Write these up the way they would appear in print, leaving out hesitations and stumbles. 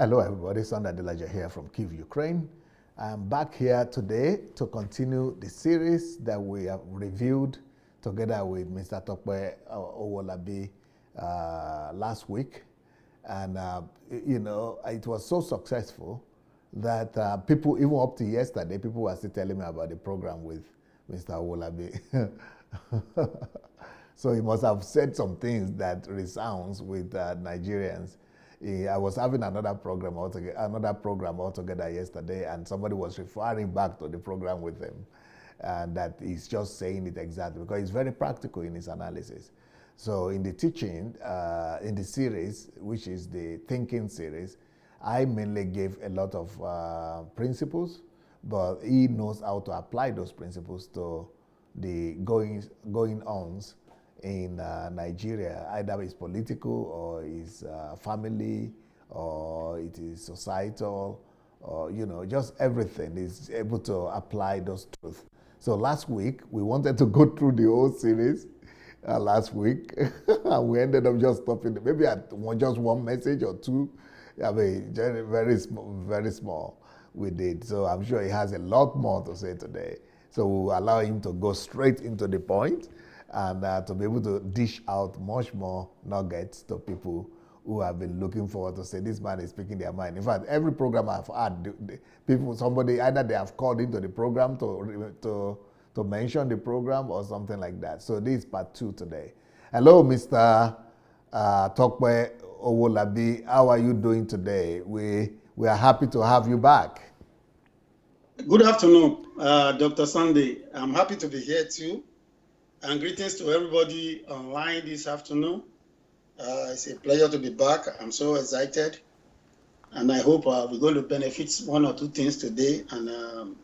Hello everybody, Sunday Delaja here from Kyiv, Ukraine. I'm back here today to continue the series that we have reviewed together with Mr. TOPE OWOLABI last week. And, it was so successful that people, even up to yesterday, people were still telling me about the program with Mr. OWOLABI. So he must have said some things that resounds with Nigerians. I was having another program altogether yesterday, and somebody was referring back to the program with him, and that he's just saying it exactly because he's very practical in his analysis. So in the teaching, in the series, which is the thinking series, I mainly gave a lot of principles, but he knows how to apply those principles to the going-ons in Nigeria, either it's political or it's family or it is societal or, just everything is able to apply those truths. So last week, we wanted to go through the whole series last week, and we ended up just stopping, maybe at just one message or two. I mean, very small we did. So I'm sure he has a lot more to say today. So we'll allow him to go straight into the point and to be able to dish out much more nuggets to people who have been looking forward to say, this man is speaking their mind. In fact, every program I've had, somebody, either they have called into the program to mention the program or something like that. So this is part 2 today. Hello, Mr. TOPE OWOLABI. How are you doing today? We are happy to have you back. Good afternoon, Dr. Sunday. I'm happy to be here too. And greetings to everybody online this afternoon. It's a pleasure to be back. I'm so excited. And I hope we're going to benefit one or two things today. And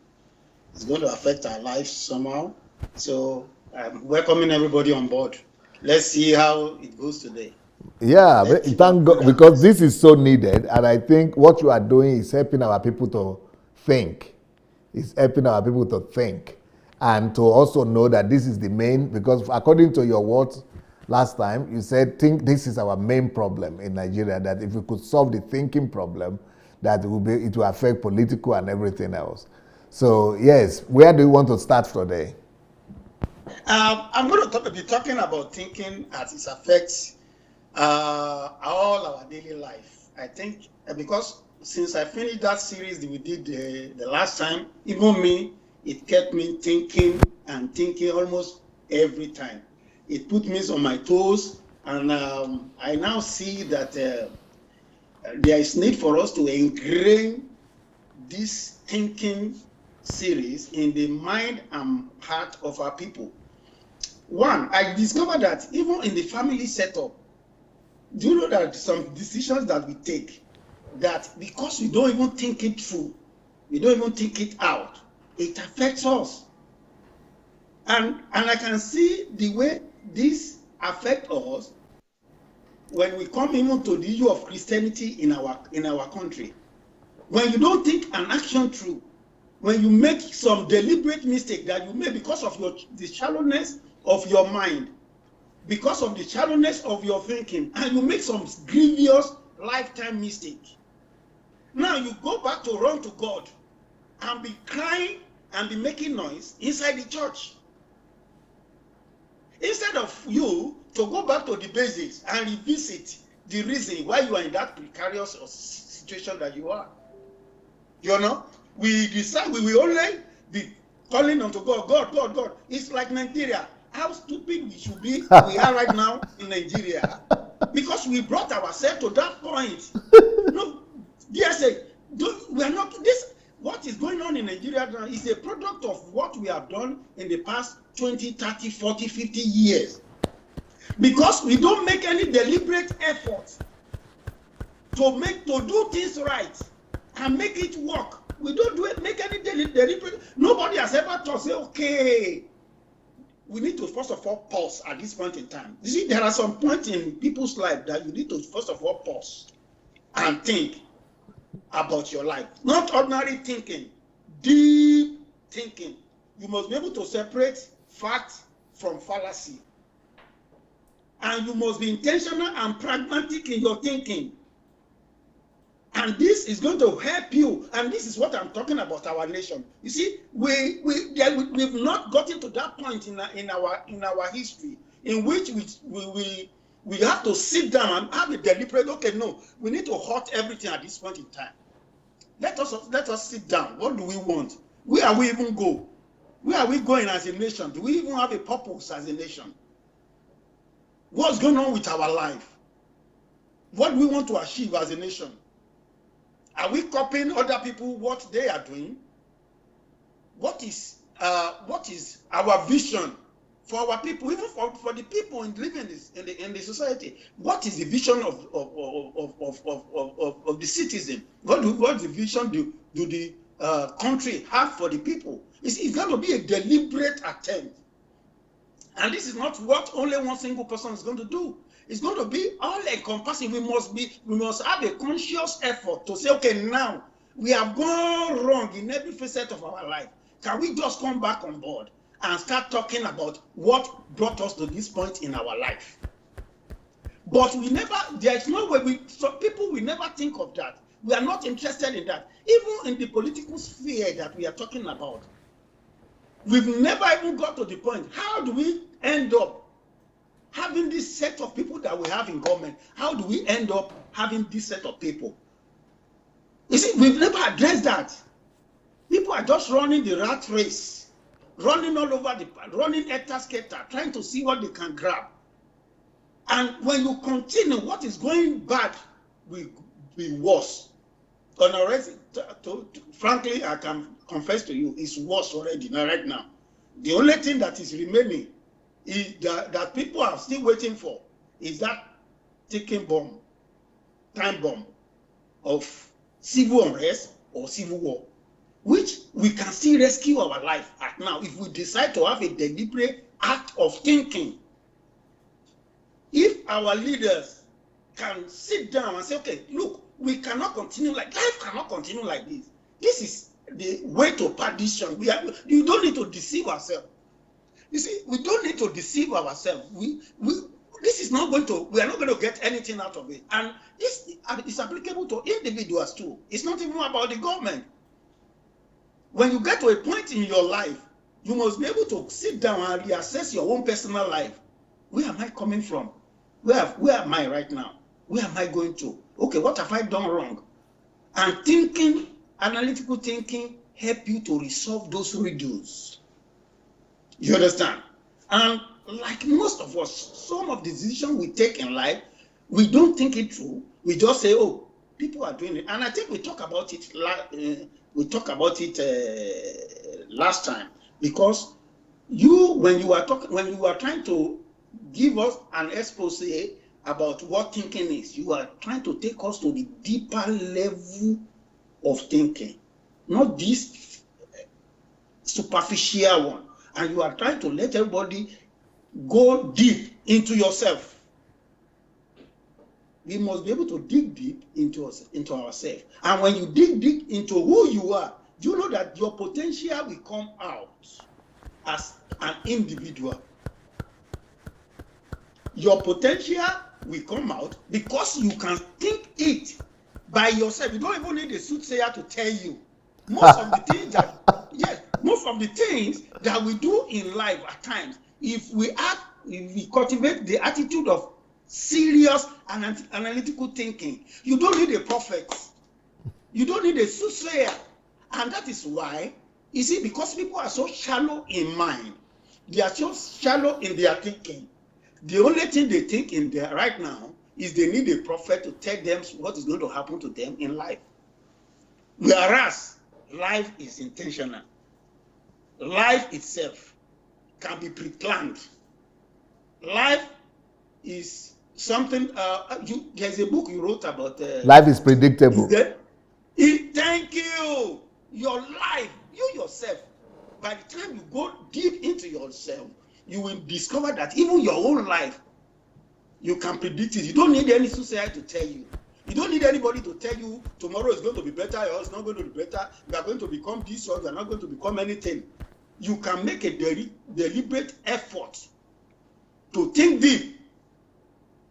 it's going to affect our lives somehow. So I'm welcoming everybody on board. Let's see how it goes today. Yeah, thank God, because this is so needed. And I think what you are doing is helping our people to think. It's helping our people to think. And to also know that this is the main, because according to your words last time, you said, think this is our main problem in Nigeria, that if we could solve the thinking problem, that it will affect political and everything else. So yes, where do you want to start today? I'm going to be talking about thinking as it affects all our daily life. I think because since I finished that series we did the last time, even me, it kept me thinking and thinking almost every time. It put me on my toes, and I now see that there is need for us to ingrain this thinking series in the mind and heart of our people. One, I discovered that even in the family setup, do you know that some decisions that we take, that because we don't even think it through, we don't even think it out, it affects us. And I can see the way this affects us when we come even to the issue of Christianity in our country. When you don't think an action through, when you make some deliberate mistake that you make because of the shallowness of your mind, because of the shallowness of your thinking, and you make some grievous lifetime mistake. Now you go back to run to God and be crying and be making noise inside the church. Instead of you to go back to the basics and revisit the reason why you are in that precarious situation that you are. We decide we will only be calling unto God, God. It's like Nigeria. How stupid we should be we are right now in Nigeria, because we brought ourselves to that point. No, DSA, we are not this. What is going on in Nigeria now is a product of what we have done in the past 20, 30, 40, 50 years. Because we don't make any deliberate effort to do things right and make it work. We don't make any deliberate. Nobody has ever thought, say, okay, we need to first of all pause at this point in time. You see, there are some points in people's life that you need to first of all pause and think about your life. Not ordinary thinking, deep thinking. You must be able to separate fact from fallacy. And you must be intentional and pragmatic in your thinking. And this is going to help you. And this is what I'm talking about, our nation. You see, we've not gotten to that point in our history in which we have to sit down and have a deliberate, okay, no, we need to halt everything at this point in time. Let us sit down. What do we want? Where are we even go? Where are we going as a nation? Do we even have a purpose as a nation? What's going on with our life? What do we want to achieve as a nation? Are we copying other people what they are doing? What is our vision for our people, even for the people living in the society? What is the vision of the citizen? What the vision do the country have for the people? It's going to be a deliberate attempt, and this is not what only one single person is going to do. It's going to be all-encompassing. We must have a conscious effort to say, okay, now we have gone wrong in every facet of our life. Can we just come back on board and start talking about what brought us to this point in our life? But there's no way some people will never think of that. We are not interested in that. Even in the political sphere that we are talking about, we've never even got to the point. How do we end up having this set of people that we have in government? How do we end up having this set of people? You see, we've never addressed that. People are just running the rat race, running all over running etta-scatter, trying to see what they can grab. And when you continue, what is going bad will be worse. Frankly, I can confess to you, it's worse already right now. The only thing that is remaining is that people are still waiting for is that ticking bomb, time bomb of civil unrest or civil war, which we can still rescue our life at now if we decide to have a deliberate act of thinking. If our leaders can sit down and say, okay, look, we cannot continue life cannot continue like this. This is the way to perdition. You don't need to deceive ourselves. You see, we don't need to deceive ourselves. We are not going to get anything out of it. And this is applicable to individuals too. It's not even about the government. When you get to a point in your life, you must be able to sit down and reassess your own personal life. Where am I coming from? Where am I right now? Where am I going to? Okay, what have I done wrong? And thinking, analytical thinking, help you to resolve those riddles. You understand? And like most of us, some of the decisions we take in life, we don't think it through. We just say, oh, people are doing it. And I think we talked about it last time, because when you are trying to give us an expose about what thinking is, you are trying to take us to the deeper level of thinking, not this superficial one. And you are trying to let everybody go deep into yourself. We must be able to dig deep into ourselves. And when you dig deep into who you are, do you know that your potential will come out as an individual? Your potential will come out because you can think it by yourself. You don't even need a soothsayer to tell you. Most of the things that we do in life at times, if we cultivate the attitude of serious and analytical thinking, you don't need a prophet. You don't need a soothsayer. And that is why, you see, because people are so shallow in mind, they are so shallow in their thinking. The only thing they think in there right now is they need a prophet to tell them what is going to happen to them in life. Whereas life is intentional. Life itself can be pre-planned. Life is something, there's a book you wrote about. Life is predictable. Thank you. Your life, you yourself, by the time you go deep into yourself, you will discover that even your own life, you can predict it. You don't need any soothsayer to tell you. You don't need anybody to tell you tomorrow is going to be better or it's not going to be better. You are going to become this or you are not going to become anything. You can make a deliberate effort to think deep.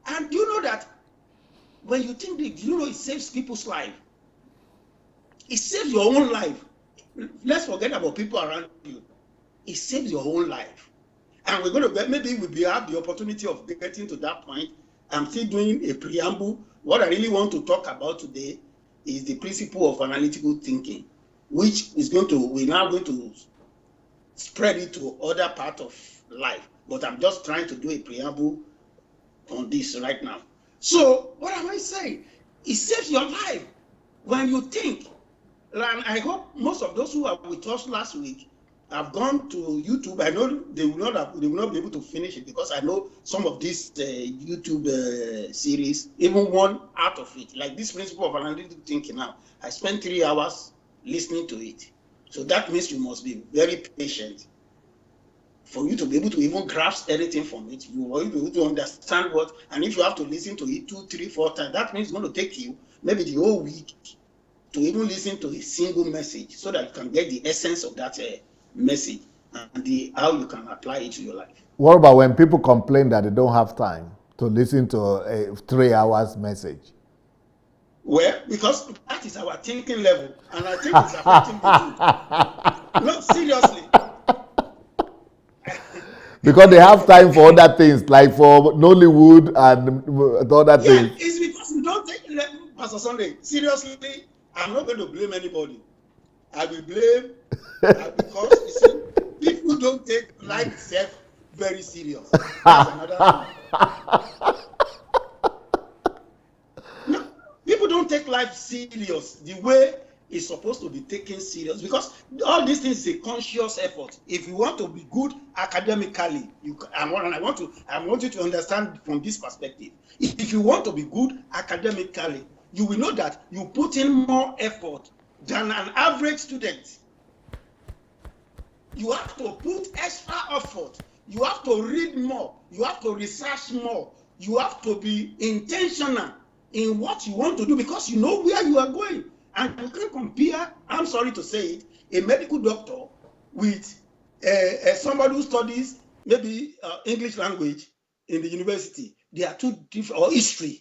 And you know that when you think deep, you know it saves people's life. It saves your own life. Let's forget about people around you. It saves your own life. And we're going to get, maybe we'll have the opportunity of getting to that point. I'm still doing a preamble. What I really want to talk about today is the principle of analytical thinking, which is we're now going to spread it to other parts of life. But I'm just trying to do a preamble on this right now. So what am I saying? It saves your life when you think. And I hope most of those who were with us last week have gone to YouTube. I know they will not be able to finish it, because I know some of these YouTube series, even one out of it, like this principle of analytical thinking now, I spent 3 hours listening to it. So that means you must be very patient for you to be able to even grasp anything from it. You will be able to understand what, and if you have to listen to it 2, 3, 4 times, that means it's going to take you maybe the whole week to even listen to a single message, so that you can get the essence of that message and how you can apply it to your life. What about when people complain that they don't have time to listen to a 3 hours message? Well, because that is our thinking level, and I think it's affecting me too. No, seriously. Because they have time for other things, like for Nollywood and other things. Yeah, it's because we don't take, Pastor Sunday, seriously, I'm not going to blame anybody. I will blame because you see, people don't take life itself very serious. That's another thing. No, people don't take life serious the way it's supposed to be taken serious, because all these things is a conscious effort. If you want to be good academically, I want you to understand from this perspective. If you want to be good academically, you will know that you put in more effort than an average student. You have to put extra effort. You have to read more. You have to research more. You have to be intentional in what you want to do, because you know where you are going. And you can compare, I'm sorry to say it, a medical doctor with somebody who studies maybe English language in the university. They are two different, or history.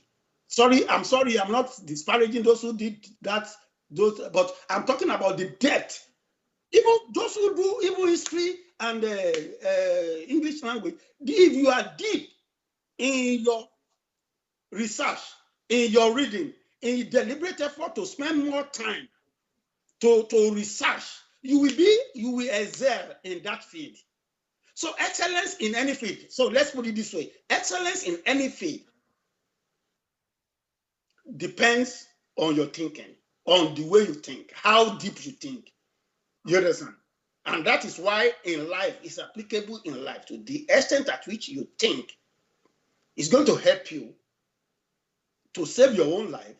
I'm sorry, I'm not disparaging those who did that, but I'm talking about the depth. Even those who do even history and English language, if you are deep in your research, in your reading, in deliberate effort to spend more time to research, you will excel in that field. So excellence in any field. So let's put it this way: excellence in any field depends on your thinking, on the way you think, how deep you think. You understand? And that is why in life, it's applicable in life. To the extent at which you think is going to help you to save your own life,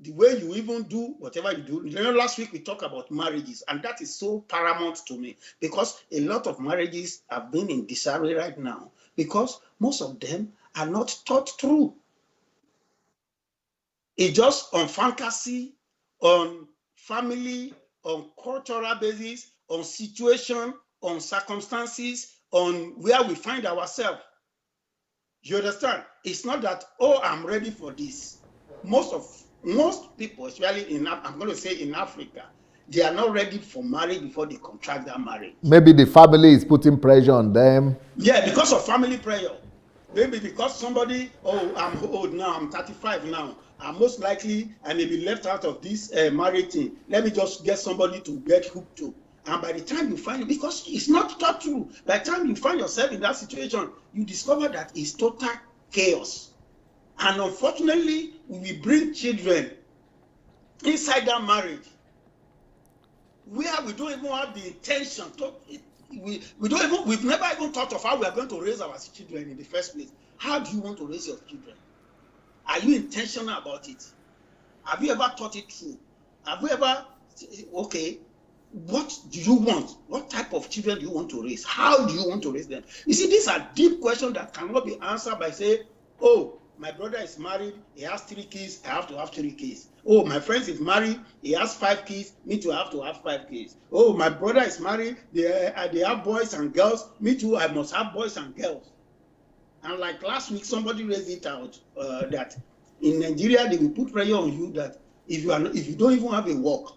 the way you even do whatever you do. You know, last week we talked about marriages, and that is so paramount to me, because a lot of marriages have been in disarray right now, because most of them are not thought through. It's just on fantasy, on family, on cultural basis, on situation, on circumstances, on where we find ourselves. You understand? It's not that, oh, I'm ready for this. Most people, especially I'm going to say in Africa, they are not ready for marriage before they contract that marriage. Maybe the family is putting pressure on them. Yeah, because of family pressure. Maybe because somebody, oh, I'm old now, I'm 35 now. And most likely, I may be left out of this marriage thing. Let me just get somebody to get hooked to. And by the time you find it, because it's not thought through, by the time you find yourself in that situation, you discover that it's total chaos. And unfortunately, we bring children inside that marriage where we don't even have the intention to, we've never even thought of how we are going to raise our children in the first place. How do you want to raise your children? Are you intentional about it? Have you ever thought it through? Have you ever, okay, what do you want? What type of children do you want to raise? How do you want to raise them? You see, these are deep questions that cannot be answered by saying, oh, my brother is married, he has 3 kids, I have to have 3 kids. Oh, my friend is married, he has 5 kids, me too, I have to have 5 kids. Oh, my brother is married, they have boys and girls, me too, I must have boys and girls. And like last week, somebody raised it out that in Nigeria, they will put pressure on you that if you don't even have a work,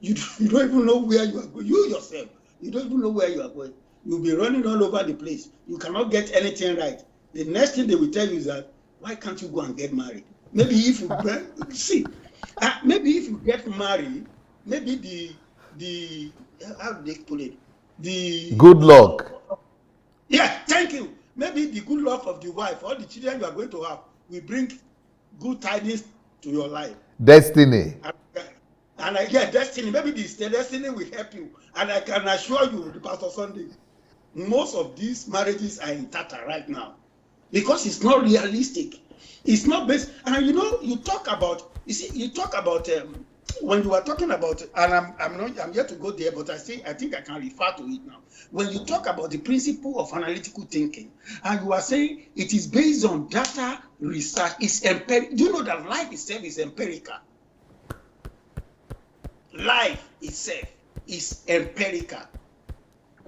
you don't even know where you are going. You yourself, you don't even know where you are going. You'll be running all over the place. You cannot get anything right. The next thing they will tell you is that, why can't you go and get married? Maybe if you maybe if you get married, maybe the how do they put it? The good luck. Yeah, thank you. Maybe the good luck of the wife or the children you are going to have will bring good tidings to your life. Destiny. And destiny. Maybe the destiny will help you. And I can assure you, the Pastor Sunday, most of these marriages are in tata right now because it's not realistic. It's not based. And you talk about. You talk about when you are talking about, and I'm yet to go there, but I think I can refer to it now. When you talk about the principle of analytical thinking, and you are saying it is based on data research, it's empirical. Do you know that life itself is empirical? Life itself is empirical.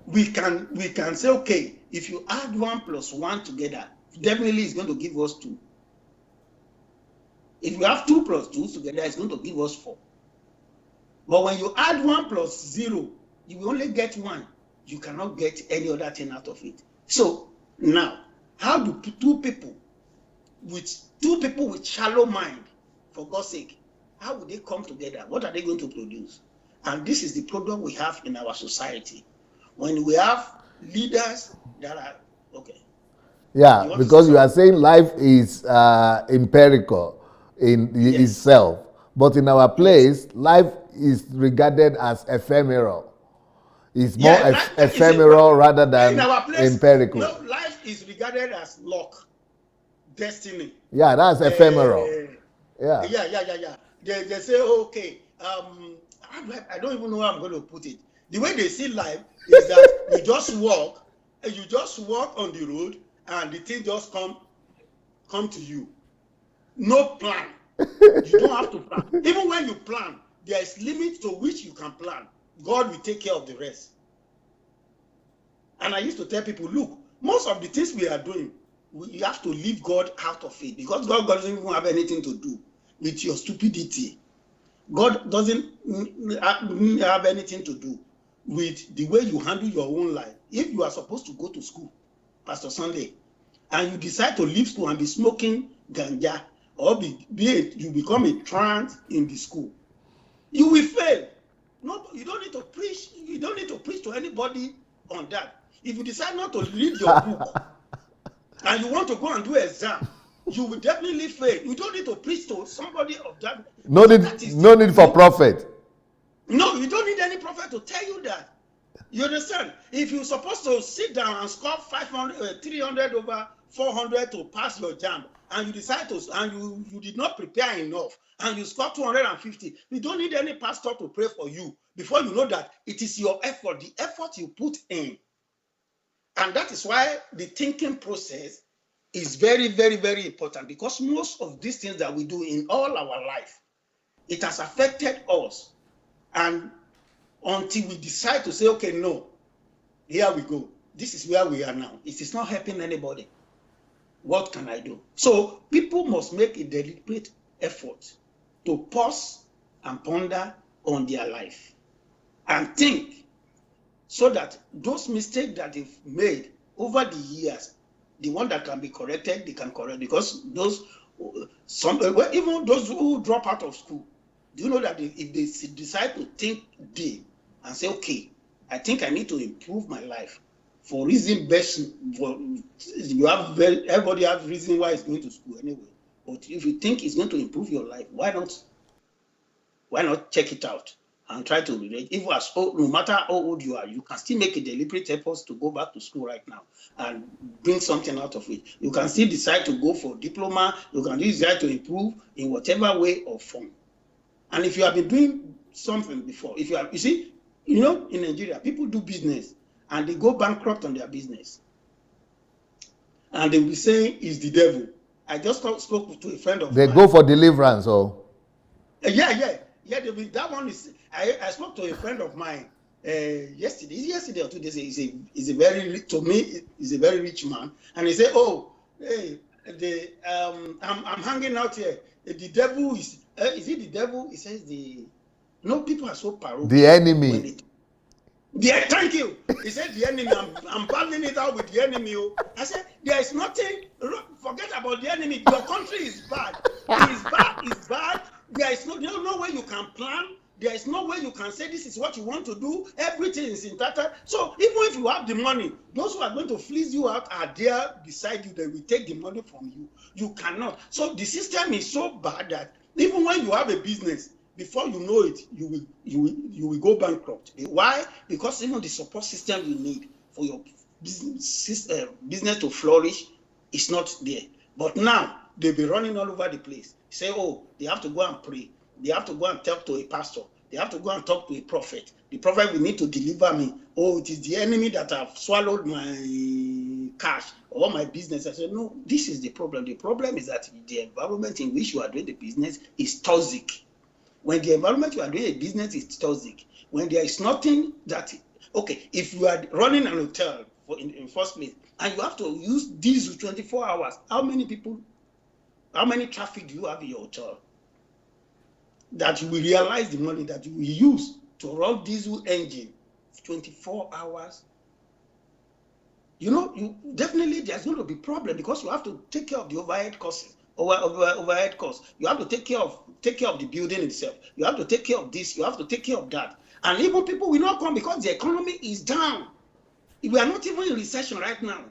We can say, okay, if you add 1 + 1 together, definitely it's going to give us 2. If you have 2 + 2 together, it's going to give us 4. But when you add 1 + 0, you will only get 1. You cannot get any other thing out of it. So now, how do two people with shallow mind, for God's sake, how would they come together? What are they going to produce? And this is the problem we have in our society. When we have leaders that are okay. Yeah, because you are saying life is empirical in itself. But in our place, life is regarded as ephemeral. It's more ephemeral rather than in our place, empirical. No, life is regarded as luck, destiny. Yeah, that's ephemeral. Yeah. They say, okay, I don't even know how I'm going to put it. The way they see life is that you just walk on the road, and the thing just come to you. No plan. You don't have to plan. Even when you plan, there is limit to which you can plan. God will take care of the rest. And I used to tell people, look, most of the things we are doing, we have to leave God out of it, because God doesn't even have anything to do with your stupidity. God doesn't have anything to do with the way you handle your own life. If you are supposed to go to school, Pastor Sunday, and you decide to leave school and be smoking ganja, or you become a trance in the school, you will fail. No, you don't need to preach. You don't need to preach to anybody on that. If you decide not to read your book and you want to go and do an exam, you will definitely fail. You don't need to preach to somebody of that. No need for prophet. No, you don't need any prophet to tell you that. You understand? If you're supposed to sit down and score 300 over 400 to pass your JAMB, and you decide to, and you did not prepare enough, and you score 250, you don't need any pastor to pray for you before you know that it is your effort, the effort you put in. And that is why the thinking process is very, very, very important, because most of these things that we do in all our life, it has affected us. And until we decide to say, okay, no, here we go. This is where we are now. It is not helping anybody. What can I do? So people must make a deliberate effort to pause and ponder on their life and think, so that those mistakes that they've made over the years, the one that can be corrected, they can correct. Because even those who drop out of school, do you know that if they decide to think deep and say, okay, I think I need to improve my life for reason best, everybody has reason why it's going to school anyway. But if you think it's going to improve your life, why not check it out and try to relate? Even no matter how old you are, you can still make a deliberate effort to go back to school right now and bring something out of it. You can still decide to go for diploma. You can decide to improve in whatever way or form. And if you have been doing something before, you see, in Nigeria, people do business and they go bankrupt on their business. And they will be saying it's the devil. I just spoke to a friend of mine. They go for deliverance, Yeah. That one is. I spoke to a friend of mine yesterday or 2 days ago. He's a very rich man, and he said, "Oh, hey, I'm hanging out here. The devil is it the devil?" He says No, people are so parochial. The enemy. Thank you. He said the enemy. I'm battling it out with the enemy. I said there is nothing. Forget about the enemy. Your country is bad. It is bad. It's bad. There is no way you can plan. There is no way you can say this is what you want to do. Everything is in tata. So even if you have the money, those who are going to fleece you out are there beside you. They will take the money from you. You cannot. So the system is so bad that even when you have a business, before you know it, you will go bankrupt. Why? Because even the support system you need for your business to flourish is not there. But now they'll be running all over the place. Say, oh, they have to go and pray. They have to go and talk to a pastor. They have to go and talk to a prophet. The prophet will need to deliver me. Oh, it is the enemy that have swallowed my cash or my business. I said, no, this is the problem. The problem is that the environment in which you are doing the business is toxic. When the environment you are doing a business is toxic, when there is nothing that, okay, if you are running an hotel in first place, and you have to use diesel 24 hours, how many traffic do you have in your hotel? That you will realize the money that you will use to run diesel engine 24 hours. You definitely there's going to be problem because you have to take care of the overhead costs. Overhead costs. You have to take care of the building itself. You have to take care of this. You have to take care of that. And even people will not come because the economy is down. We are not even in recession right now.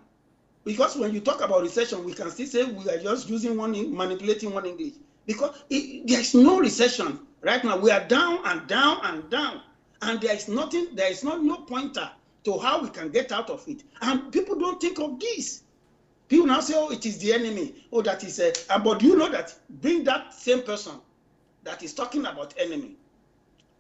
Because when you talk about recession, we can still say we are just manipulating one English. Because there's no recession right now. We are down and down and down. And there is no pointer to how we can get out of it. And people don't think of this. People now say, oh, it is the enemy. Oh, that is but do you know that bring that same person that is talking about enemy,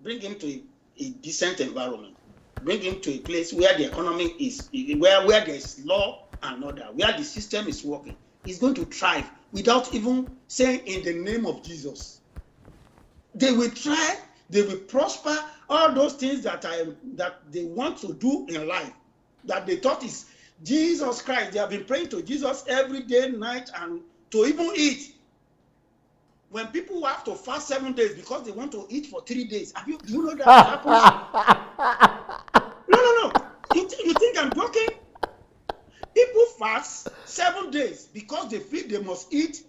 bring him to a decent environment. Bring him to a place where the economy is, where there is law and order, where the system is working. He's going to thrive without even saying in the name of Jesus. They will try, they will prosper, all those things that they want to do in life, that they thought is Jesus Christ. They have been praying to Jesus every day, night, and to even eat. When people have to fast 7 days because they want to eat for 3 days, do you know that happens? No. You think I'm joking? People fast 7 days because they feel they must eat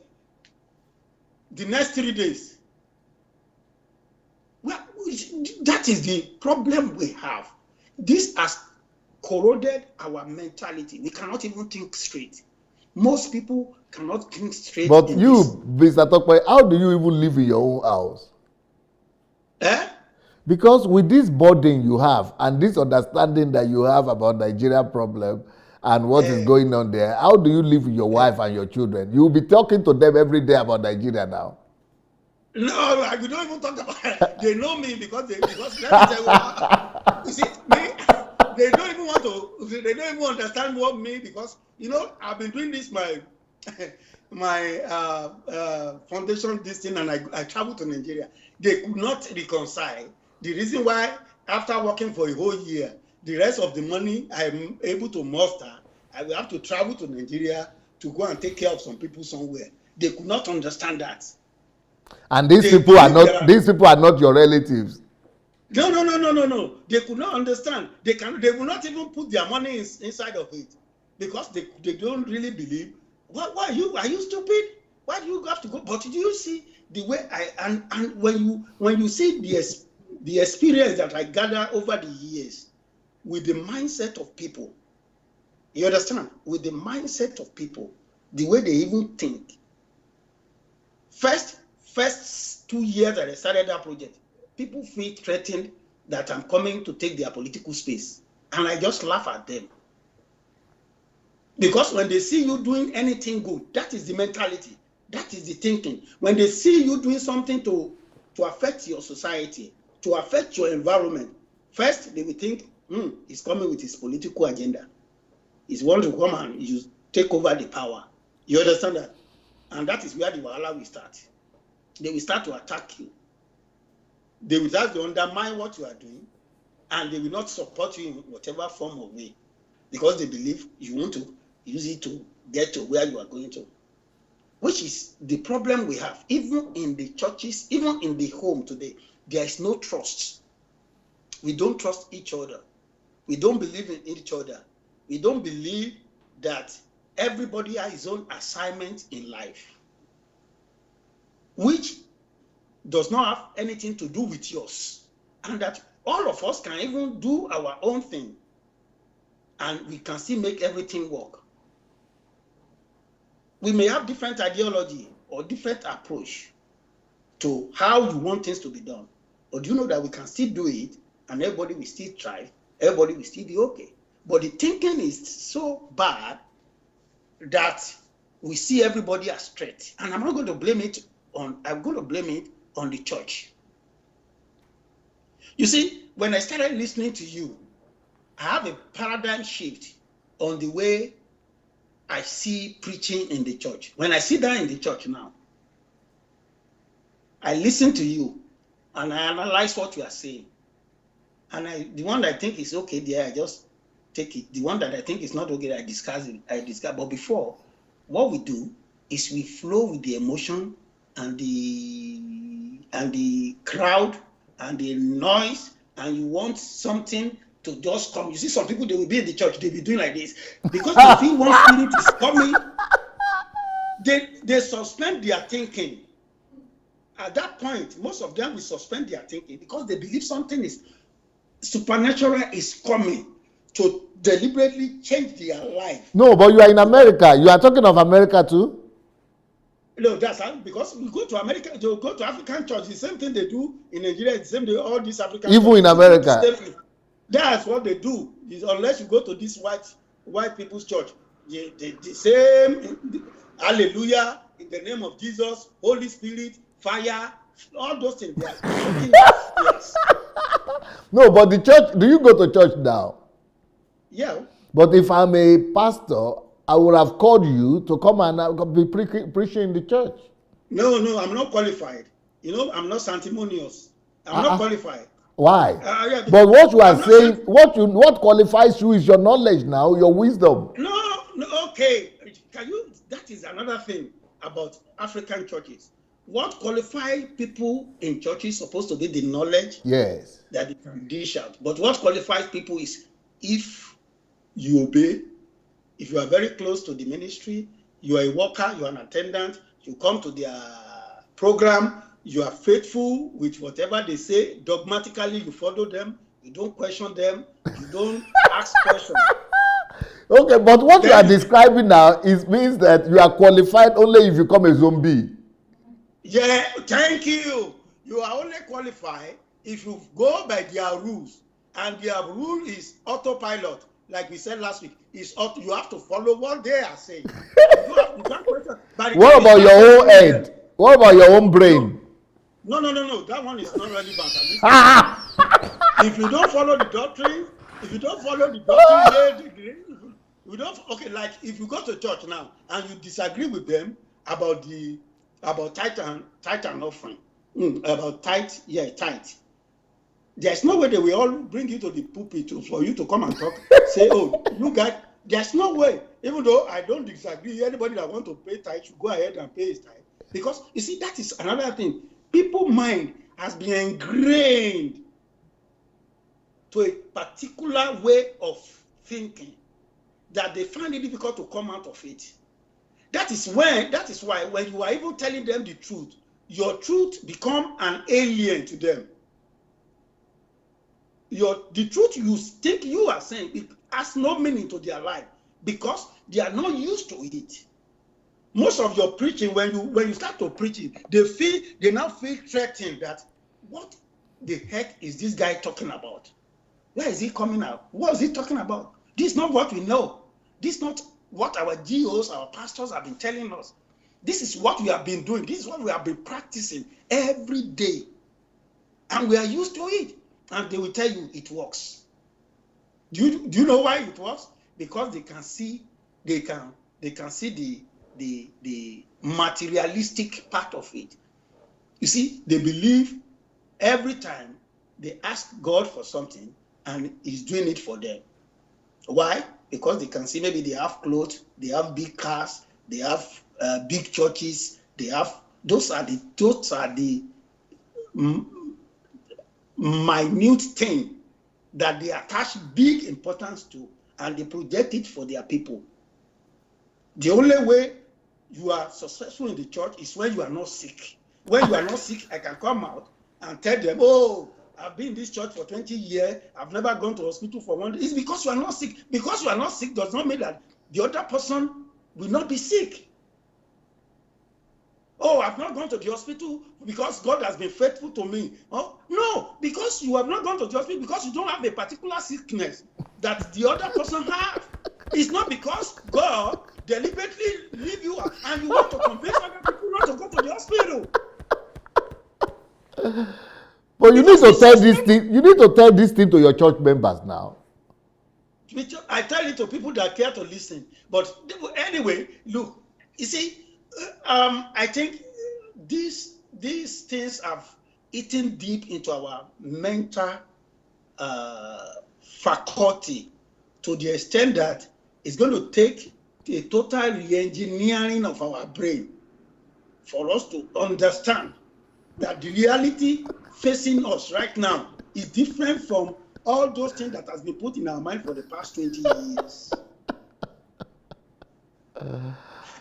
the next 3 days. Well, that is the problem we have. This has corroded our mentality. We cannot even think straight. Most people cannot think straight. But you, Mr. Tokwe, how do you even live in your own house? Because with this burden you have and this understanding that you have about Nigeria problem and what is going on there, how do you live with your wife and your children? You'll be talking to them every day about Nigeria now. No, we don't even talk about it. They know me because let me tell you, you see, me, they don't even understand what me, because I've been doing this my foundation this thing, and I traveled to Nigeria. They could not reconcile the reason why after working for a whole year, the rest of the money I'm able to muster, I will have to travel to Nigeria to go and take care of some people somewhere. They could not understand that. And these people are not your relatives. No. They could not understand. They will not even put their money inside of it because they don't really believe. Why are you stupid? Why do you have to go? But do you see the way and when you see the experience that I gather over the years with the mindset of people, you understand? With the mindset of people, the way they even think. First 2 years that I started that project, people feel threatened that I'm coming to take their political space. And I just laugh at them. Because when they see you doing anything good, that is the mentality. That is the thinking. When they see you doing something to affect your society, to affect your environment, first they will think, he's coming with his political agenda. He's want to come and you take over the power. You understand that? And that is where the wahala will start. They will start to attack you. They will start to undermine what you are doing, and they will not support you in whatever form or way, because they believe you want to use it to get to where you are going to, which is the problem we have, even in the churches, even in the home today. there is no trust. We don't trust each other. We don't believe in each other. We don't believe that everybody has his own assignment in life, which does not have anything to do with yours, and that all of us can even do our own thing, and we can still make everything work. We may have different ideology or different approach to how you want things to be done, but do you know that we can still do it, and everybody will still thrive, everybody will still be okay? But the thinking is so bad that we see everybody as threat. And I'm going to blame it on the church. You see, when I started listening to you, I have a paradigm shift on the way I see preaching in the church. When I sit down in the church now, I listen to you and I analyze what you are saying. And the one that I think is okay there, I just take it. The one that I think is not okay, I discuss it. But before, what we do is we flow with the emotion and the crowd and the noise, and you want something to just come. You see, some people, they will be in the church, they'll be doing like this because they feel one spirit is coming. They suspend their thinking. At that point, most of them will suspend their thinking because they believe something is supernatural is coming to deliberately change their life. No, but you are in America. You are talking of America too? No, that's because we go to America, they go to African church, the same thing they do in Nigeria, the same thing all these African even churches, in America. That's what they do. Unless you go to this white people's church, the same hallelujah in the name of Jesus, Holy Spirit, fire, all those things. Yes. No, but the church, do you go to church now? Yeah. But if I'm a pastor, I would have called you to come and be preaching in the church. No, I'm not qualified. You know, I'm not sanctimonious. I'm not qualified. Why? Yeah, but what you are saying, what qualifies you is your knowledge now, your wisdom. No, okay. That is another thing about African churches. What qualifies people in churches is supposed to be the knowledge, yes, that they can dish out. But what qualifies people is if you obey, if you are very close to the ministry, you are a worker, you are an attendant, you come to their program, you are faithful with whatever they say, dogmatically you follow them, you don't question them, you don't ask questions. Okay, but what you are describing now means that you are qualified only if you become a zombie. Yeah, thank you. You are only qualified if you go by their rules, and their rule is autopilot. Like we said last week, you have to follow what they are saying. You can't question. What about your own head? What about your own brain? No. That one is not relevant. If you don't follow the doctrine, like if you go to church now and you disagree with them about tithe and offering, about tithe. There's no way they will all bring you to the pulpit for you to come and talk. Say, oh, you guys, there's no way. Even though I don't disagree, anybody that wants to pay tithe should go ahead and pay his tithe. Because you see, that is another thing. People's mind has been ingrained to a particular way of thinking that they find it difficult to come out of it. That is why when you are even telling them the truth, your truth become an alien to them. The truth you think you are saying, it has no meaning to their life because they are not used to it. Most of your preaching, when you start to preach it, they now feel threatened that what the heck is this guy talking about? Where is he coming out? What is he talking about? This is not what we know. This is not what our GOs, our pastors have been telling us. This is what we have been doing. This is what we have been practicing every day. And we are used to it. And they will tell you it works. Do you know why it works? Because they can see the materialistic part of it. You see, they believe every time they ask God for something and He's doing it for them. Why? Because they can see maybe they have clothes, they have big cars, they have big churches, those are the minute thing that they attach big importance to, and they project it for their people. The only way you are successful in the church is when you are not sick. When you are not sick, I can come out and tell them, oh, I've been in this church for 20 years. I've never gone to hospital for one day. It's because you are not sick. Because you are not sick does not mean that the other person will not be sick. Oh, I've not gone to the hospital because God has been faithful to me. Oh, no, because you have not gone to the hospital because you don't have a particular sickness that the other person has. It's not because God deliberately leave you and you want to convince other people not to go to the hospital. But you need to tell this thing. You need to tell this thing to your church members now. I tell it to people that care to listen. But anyway, look, you see, I think these things have eaten deep into our mental faculty to the extent that it's going to take a total re-engineering of our brain for us to understand that the reality facing us right now is different from all those things that has been put in our mind for the past 20 years. And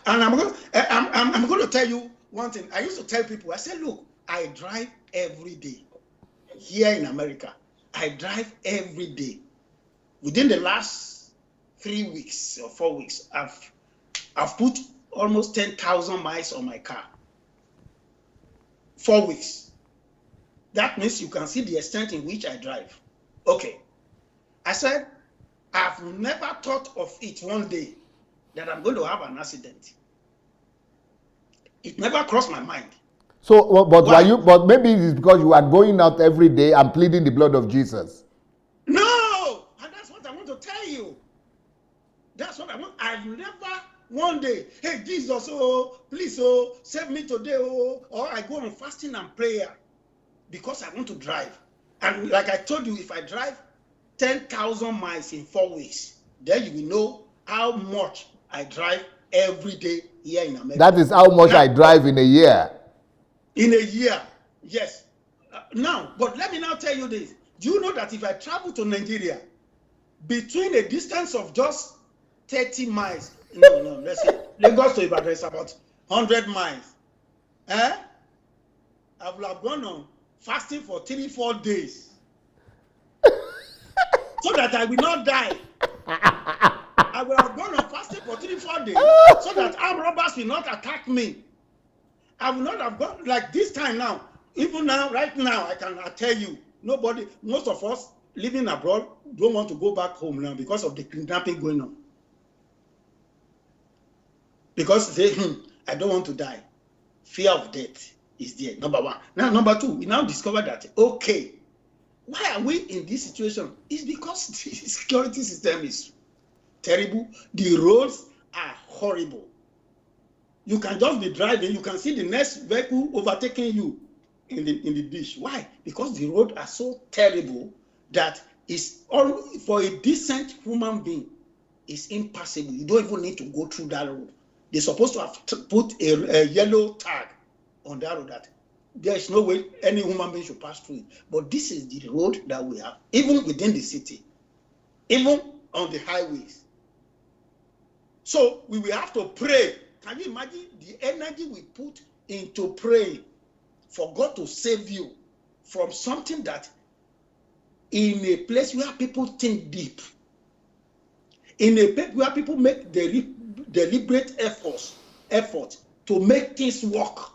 I'm going to tell you one thing. I used to tell people, I said, look, I drive every day. Here in America, I drive every day. Within the last 3 weeks or 4 weeks, I've put almost 10,000 miles on my car. 4 weeks. That means you can see the extent in which I drive. Okay. I said, I've never thought of it one day that I'm going to have an accident. It never crossed my mind. So, but why? But maybe it's because you are going out every day and pleading the blood of Jesus. No, and that's what I want to tell you. That's what I want. I've never one day, hey Jesus, oh please, oh save me today, oh, or I go on fasting and prayer because I want to drive. And like I told you, if I drive 10,000 miles in 4 weeks, then you will know how much I drive every day here in America. That is how much I drive in a year. In a year, yes. Now, but let me now tell you this. Do you know that if I travel to Nigeria, between a distance of just 30 miles, no, let's say Lagos to Ibadan is about 100 miles. I will have gone on fasting for 3-4 days so that I will not die. I will have gone on fasting for 3-4 days so that armed robbers will not attack me. I will not have gone like this time now. Even now, right now, I can tell you, nobody, most of us living abroad don't want to go back home now because of the kidnapping going on. Because they, I don't want to die. Fear of death is there, number one. Now, number two, we now discover that, okay, why are we in this situation? It's because the security system is terrible. The roads are horrible. You can just be driving, you can see the next vehicle overtaking you in the ditch. Why? Because the roads are so terrible that it's all for a decent human being, it's impossible. You don't even need to go through that road. They're supposed to have put a yellow tag on that road that there is no way any human being should pass through it. But this is the road that we have, even within the city, even on the highways. So we will have to pray. Can you imagine the energy we put into praying for God to save you from something that in a place where people think deep, in a place where people make deliberate effort to make things work,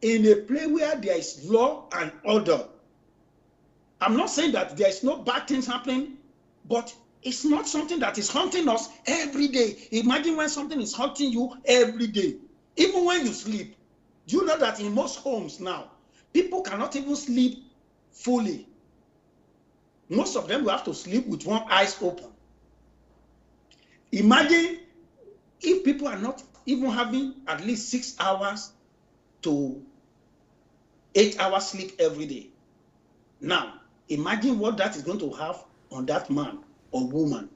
in a place where there is law and order. I'm not saying that there is no bad things happening, but it's not something that is haunting us every day. Imagine when something is haunting you every day, even when you sleep. Do you know that in most homes now, people cannot even sleep fully? Most of them will have to sleep with one eye open. Imagine if people are not even having at least 6 hours to 8 hours sleep every day. Now, imagine what that is going to have on that man or woman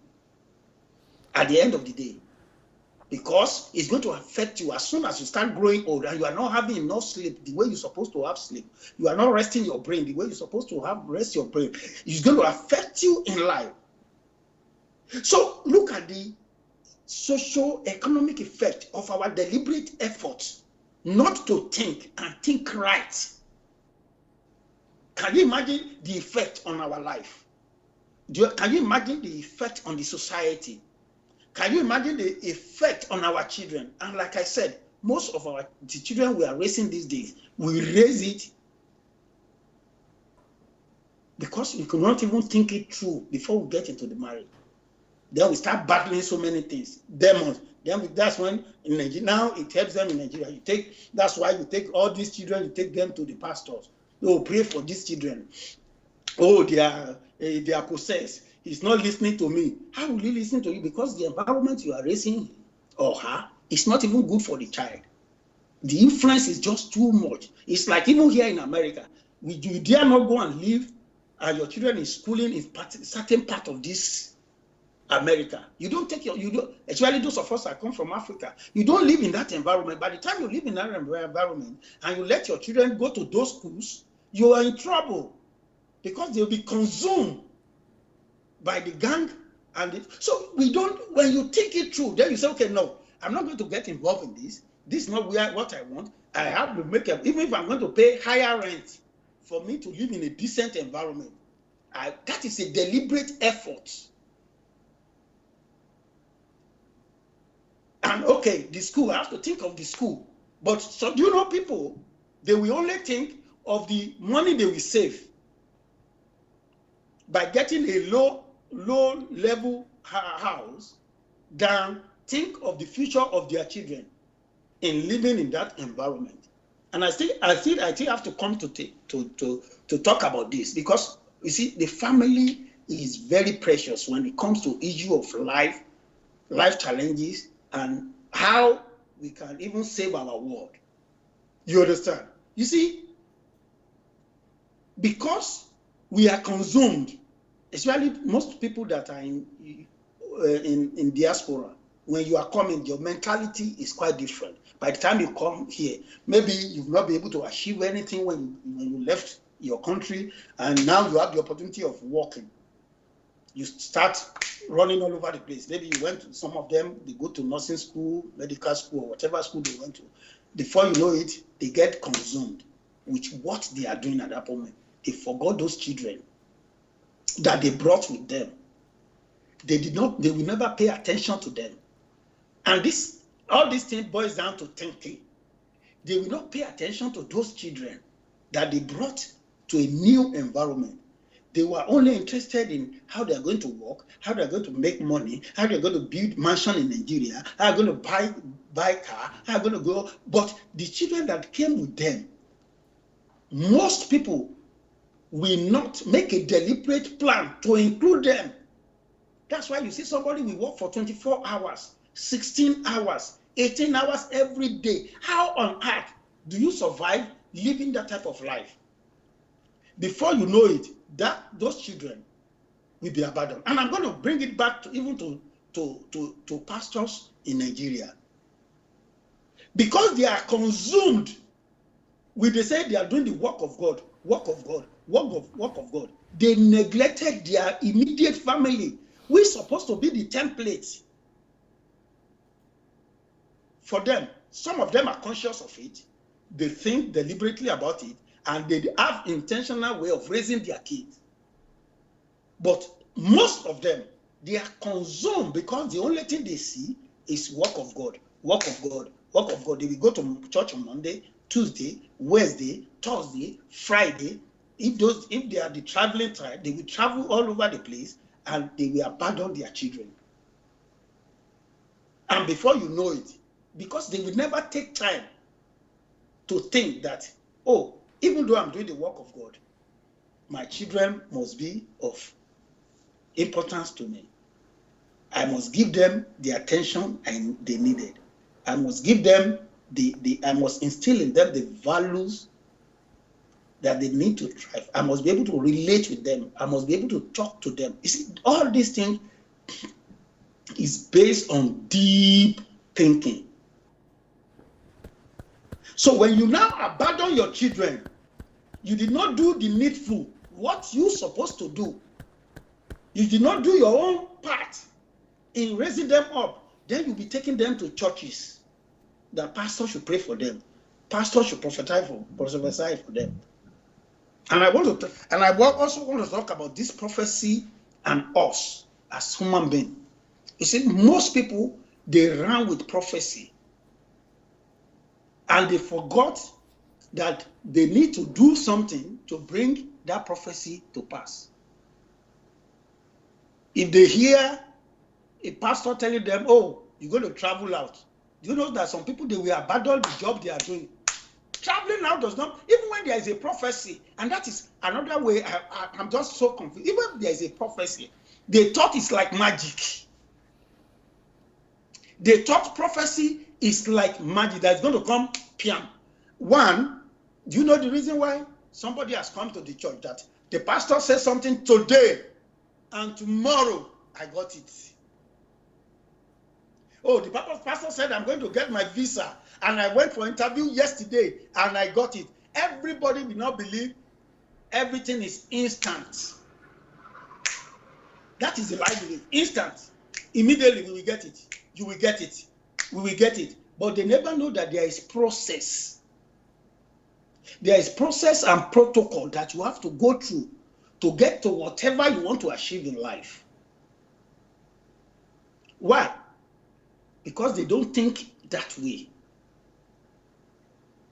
at the end of the day. because it's going to affect you as soon as you start growing old and you are not having enough sleep the way you're supposed to have sleep. You are not resting your brain the way you're supposed to rest your brain. It's going to affect you in life. So look at the socio-economic effect of our deliberate effort not to think and think right. Can you imagine the effect on our life? Can you imagine the effect on the society? Can you imagine the effect on our children? And like I said, most of the children we are raising these days, we raise it because we could not even think it through before we get into the marriage. Then we start battling so many things, demons. Then that's when in Nigeria, now it helps them in Nigeria. That's why you take all these children, you take them to the pastors. Oh, pray for these children. Oh, they are possessed. He's not listening to me. How will he listen to you? Because the environment you are raising or her is not even good for the child. The influence is just too much. It's like even here in America, you dare not go and live and your children is schooling in certain part of this America. You don't take especially those of us that come from Africa, you don't live in that environment. By the time you live in that environment and you let your children go to those schools, you are in trouble because they'll be consumed by the gang. So when you think it through, then you say, okay, no, I'm not going to get involved in this. This is not what I want. I have to make even if I'm going to pay higher rent for me to live in a decent environment. That is a deliberate effort. And okay, the school, I have to think of the school. But so do you know people, they will only think of the money they will save by getting a low level house than think of the future of their children in living in that environment. And I still have to come to talk about this, because you see, the family is very precious when it comes to issue of life challenges, and how we can even save our world. You understand? You see, because we are consumed, especially most people that are in diaspora, when you are coming, your mentality is quite different. By the time you come here, maybe you've not been able to achieve anything when you left your country, and now you have the opportunity of working. You start running all over the place. Maybe you went to, some of them, they go to nursing school, medical school, or whatever school they went to. Before you know it, they get consumed with what they are doing at that moment. They forgot those children that they brought with them. They will never pay attention to them. And all these things boils down to thinking. They will not pay attention to those children that they brought to a new environment. They were only interested in how they're going to work, how they're going to make money, how they're going to build mansion in Nigeria, how they're going to buy car, how they're going to go. But the children that came with them, most people will not make a deliberate plan to include them. That's why you see somebody will work for 24 hours, 16 hours, 18 hours every day. How on earth do you survive living that type of life? Before you know it, those children will be abandoned. And I'm going to bring it back to pastors in Nigeria. Because they are consumed with, they say they are doing the work of God, work of God. They neglected their immediate family. We're supposed to be the template for them. Some of them are conscious of it. They think deliberately about it, and they have intentional way of raising their kids. But most of them, they are consumed because the only thing they see is work of God, work of God, work of God. They will go to church on Monday, Tuesday, Wednesday, Thursday, Friday. If they are the traveling tribe, they will travel all over the place and they will abandon their children. And before you know it, because they will never take time to think that, oh, even though I'm doing the work of God, my children must be of importance to me. I must give them the attention they needed. I must give them I must instill in them the values that they need to thrive. I must be able to relate with them. I must be able to talk to them. You see, all these things is based on deep thinking. So when you now abandon your children, you did not do the needful, what you're supposed to do. You did not do your own part in raising them up. Then you'll be taking them to churches. The pastor should pray for them. Pastor should prophesy for them. And I also want to talk about this prophecy and us as human beings. You see, most people, they ran with prophecy. And they forgot that they need to do something to bring that prophecy to pass. If they hear a pastor telling them, oh, you're going to travel out, do you know that some people, they will abandon the job they are doing? Traveling out does not, even when there is a prophecy, and that is another way, I'm just so confused. Even if there is a prophecy, they thought it's like magic. They thought prophecy is like magic that's going to come, piam. One, do you know the reason why? Somebody has come to the church that the pastor says something today, and tomorrow I got it. Oh, the pastor said I'm going to get my visa, and I went for interview yesterday, and I got it. Everybody will not believe everything is instant. That is the life of it. Instant. Immediately we will get it. You will get it. We will get it. But they never know that there is process. There is process and protocol that you have to go through to get to whatever you want to achieve in life. Why? Because they don't think that way.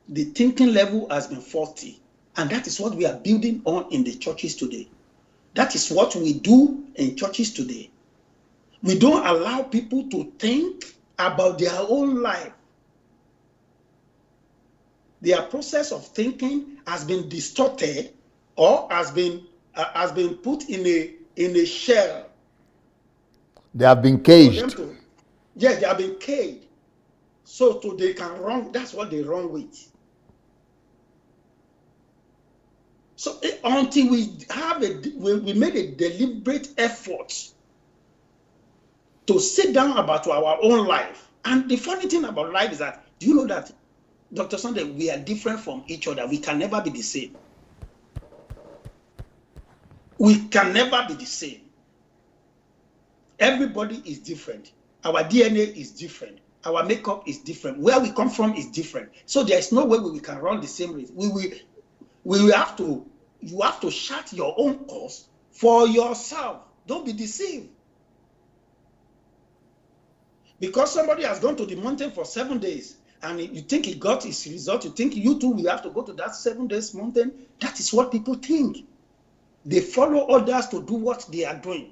The thinking level has been faulty. And that is what we are building on in the churches today. That is what we do in churches today. We don't allow people to think about their own life. Their process of thinking has been distorted or has been put in a shell. They have been caged. Yes, they have been caged. So they can run. That's what they run with. So until we have we made a deliberate effort to sit down about our own life. And the funny thing about life is that, do you know that, Dr. Sunday, we are different from each other. We can never be the same. We can never be the same. Everybody is different. Our DNA is different. Our makeup is different. Where we come from is different. So there is no way we can run the same race. You have to chart your own course for yourself. Don't be deceived. Because somebody has gone to the mountain for 7 days and you think he got his result, you think you too will have to go to that 7 days mountain. That is what people think. They follow others to do what they are doing.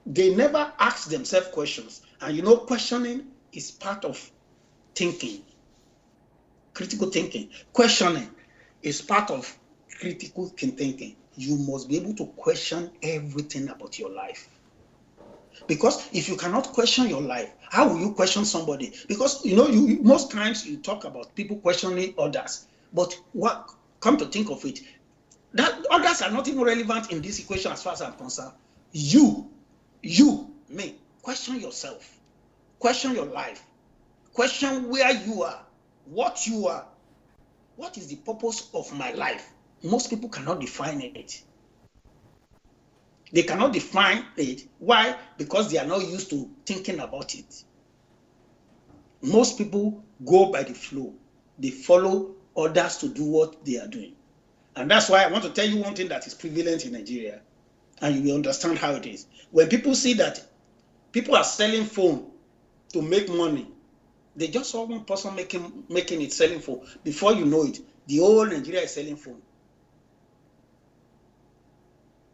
They never ask themselves questions. And you know, questioning is part of thinking. Critical thinking. Questioning is part of critical thinking. You must be able to question everything about your life. Because if you cannot question your life, how will you question somebody? Because you know, most times you talk about people questioning others, but what come to think of it, that others are not even relevant in this equation as far as I'm concerned. Me, question yourself, question your life, question where you are, what you are, what is the purpose of my life? Most people cannot define it. They cannot define it. Why? Because they are not used to thinking about it. Most people go by the flow. They follow others to do what they are doing. And that's why I want to tell you one thing that is prevalent in Nigeria. And you will understand how it is. When people see that people are selling phone to make money, they just saw one person making it, selling phone. Before you know it, the whole Nigeria is selling phone.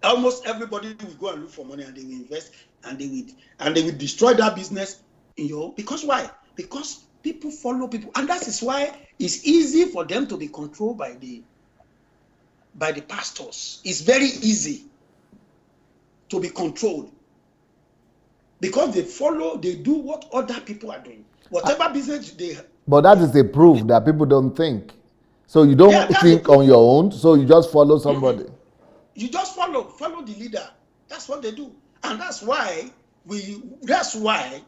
Almost everybody will go and look for money and they will invest and they will destroy that business because why? Because people follow people, and that is why it's easy for them to be controlled by the pastors. It's very easy to be controlled because they do what other people are doing. Whatever business they. But that is a proof that people don't think. So you don't think on your own, so you just follow somebody. You just follow the leader. That's what they do. And that's why That's why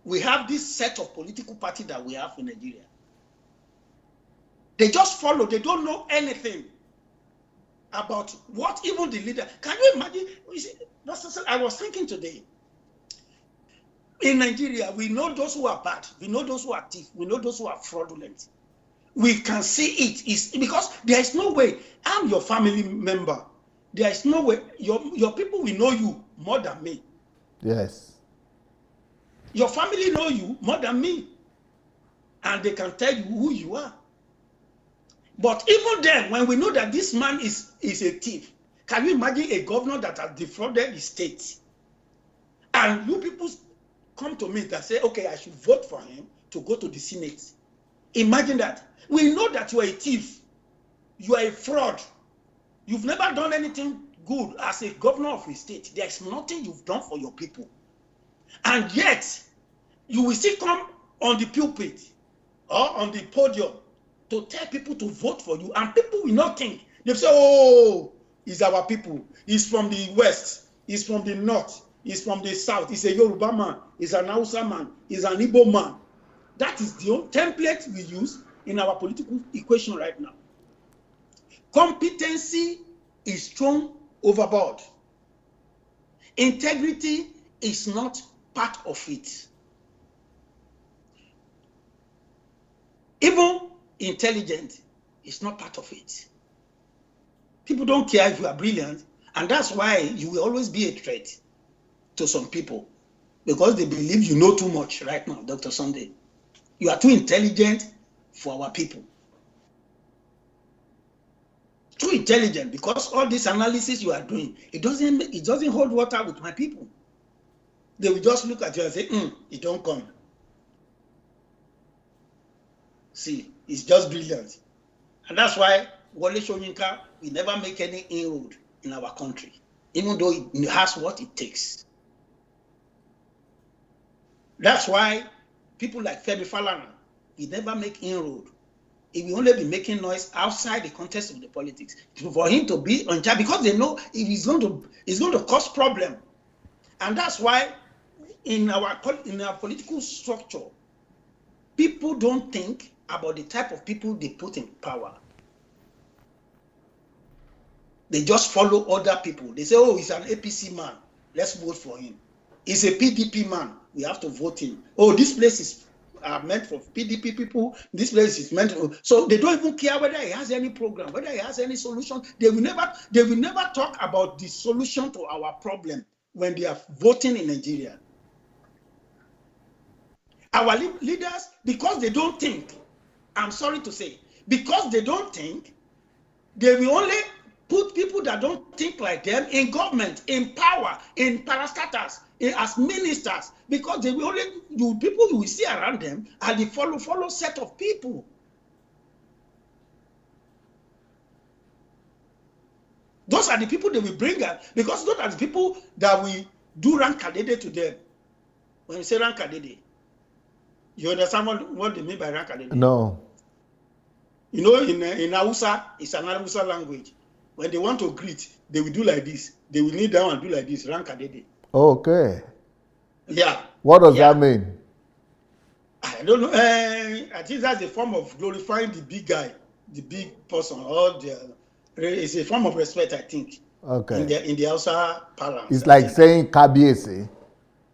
we have this set of political party that we have in Nigeria. They just follow. They don't know anything about what even the leader. Can you imagine? I was thinking today. In Nigeria, we know those who are bad. We know those who are thief. We know those who are fraudulent. We can see it. It's because there is no way. I'm your family member. There is no way. Your people will know you more than me. Yes. Your family know you more than me. And they can tell you who you are. But even then, when we know that this man is a thief, can you imagine a governor that has defrauded the state? And you people come to me that say, okay, I should vote for him to go to the Senate. Imagine that. We know that you are a thief. You are a fraud. You've never done anything good as a governor of a state. There's nothing you've done for your people. And yet, you will still come on the pulpit or on the podium to tell people to vote for you. And people will not think. They say, oh, it's our people. He's from the west. He's from the north. He's from the south. He's a Yoruba man. He's an Hausa man. He's an Igbo man. That is the template we use in our political equation right now. Competency is thrown overboard. Integrity is not part of it. Even intelligent is not part of it. People don't care if you are brilliant, and that's why you will always be a threat to some people, because they believe you know too much right now, Dr. Sunday. You are too intelligent for our people. Too intelligent, because all this analysis you are doing, it doesn't hold water with my people. They will just look at you and say, it don't come. See, it's just brilliant. And that's why Wole Soyinka will never make any inroad in our country, even though it has what it takes. That's why people like Femi Falana will never make inroad. He will only be making noise outside the context of the politics. For him to be on charge, because they know it's going to cause problem. And that's why in our political structure, people don't think about the type of people they put in power. They just follow other people. They say, oh, he's an APC man. Let's vote for him. He's a PDP man. We have to vote him. Oh, this place is meant for PDP people. This place is meant for... So they don't even care whether he has any program, whether he has any solution. They will never talk about the solution to our problem when they are voting in Nigeria. Our leaders, because they don't think, I'm sorry to say, because they don't think, they will only put people that don't think like them in government, in power, in parastatals, as ministers, because they will only, people you will see around them are the follow set of people. Those are the people they will bring out, because those are the people that we do rankadede to them. When we say rankadede, you understand what they mean by rankadede? No. You know, in Hausa, it's an Hausa language. When they want to greet, they will do like this. They will kneel down and do like this, rankadede. Okay. Yeah. What does that mean? I don't know. I think that's a form of glorifying the big guy, the big person, or it's a form of respect, I think. Okay. In the Hausa parlance. It's like saying Kabiesi.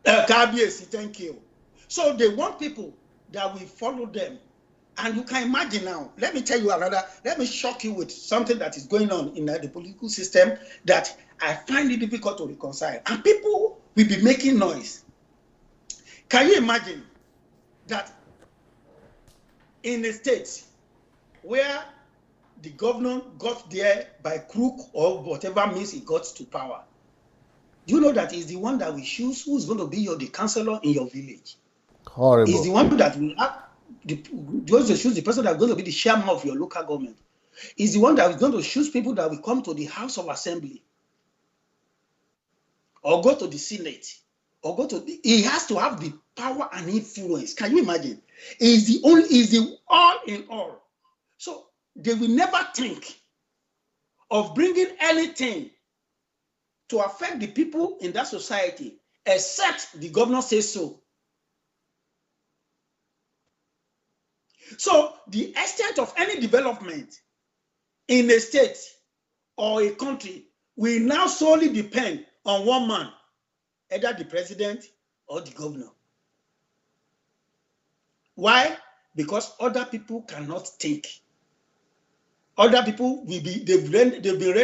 Kabiesi, thank you. So they want people that will follow them. And you can imagine now, let me tell you let me shock you with something that is going on in the political system that I find it difficult to reconcile. And people will be making noise. Can you imagine that in a state where the governor got there by crook or whatever means he got to power, do you know that he's the one that will choose who's going to be the councillor in your village? Horrible. He's the one that will going to choose the person that's going to be the chairman of your local government. He's the one that is going to choose people that will come to the House of Assembly or go to the Senate or he has to have the power and influence. Can you imagine? He's the all in all. So they will never think of bringing anything to affect the people in that society except the governor says so. So the extent of any development in a state or a country will now solely depend on one man, either the president or the governor. Why? Because other people cannot think. Other people will be,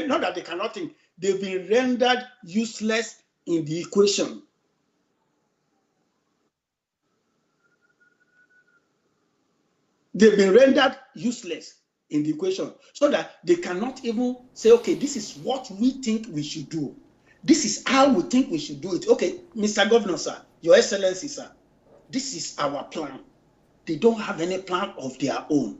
not that they cannot think, they've been rendered useless in the equation. They've been rendered useless in the equation so that they cannot even say, okay, this is what we think we should do. This is how we think we should do it. Okay, Mr. Governor, sir, Your Excellency, sir, this is our plan. They don't have any plan of their own.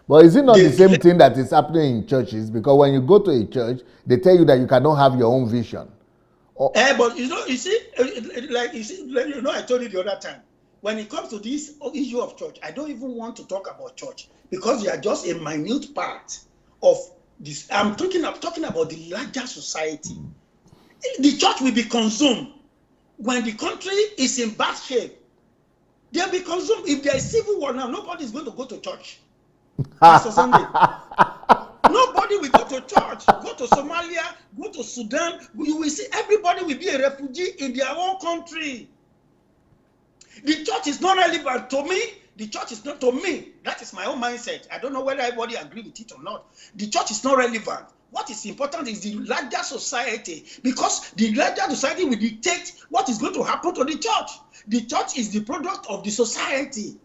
But is it not the same thing that is happening in churches? Because when you go to a church, they tell you that you cannot have your own vision. But you know, I told you the other time, when it comes to this issue of church, I don't even want to talk about church because they are just a minute part of this. I'm talking about the larger society. The church will be consumed when the country is in bad shape. They'll be consumed. If there is civil war now, nobody is going to go to church. Pastor Sunday. Nobody will go to church, go to Somalia, go to Sudan. You will see everybody will be a refugee in their own country. The church is not relevant to me. The church is not to me. That is my own mindset. I don't know whether everybody agree with it or not. The church is not relevant. What is important is the larger society, because the larger society will dictate what is going to happen to the church. The church is the product of the society.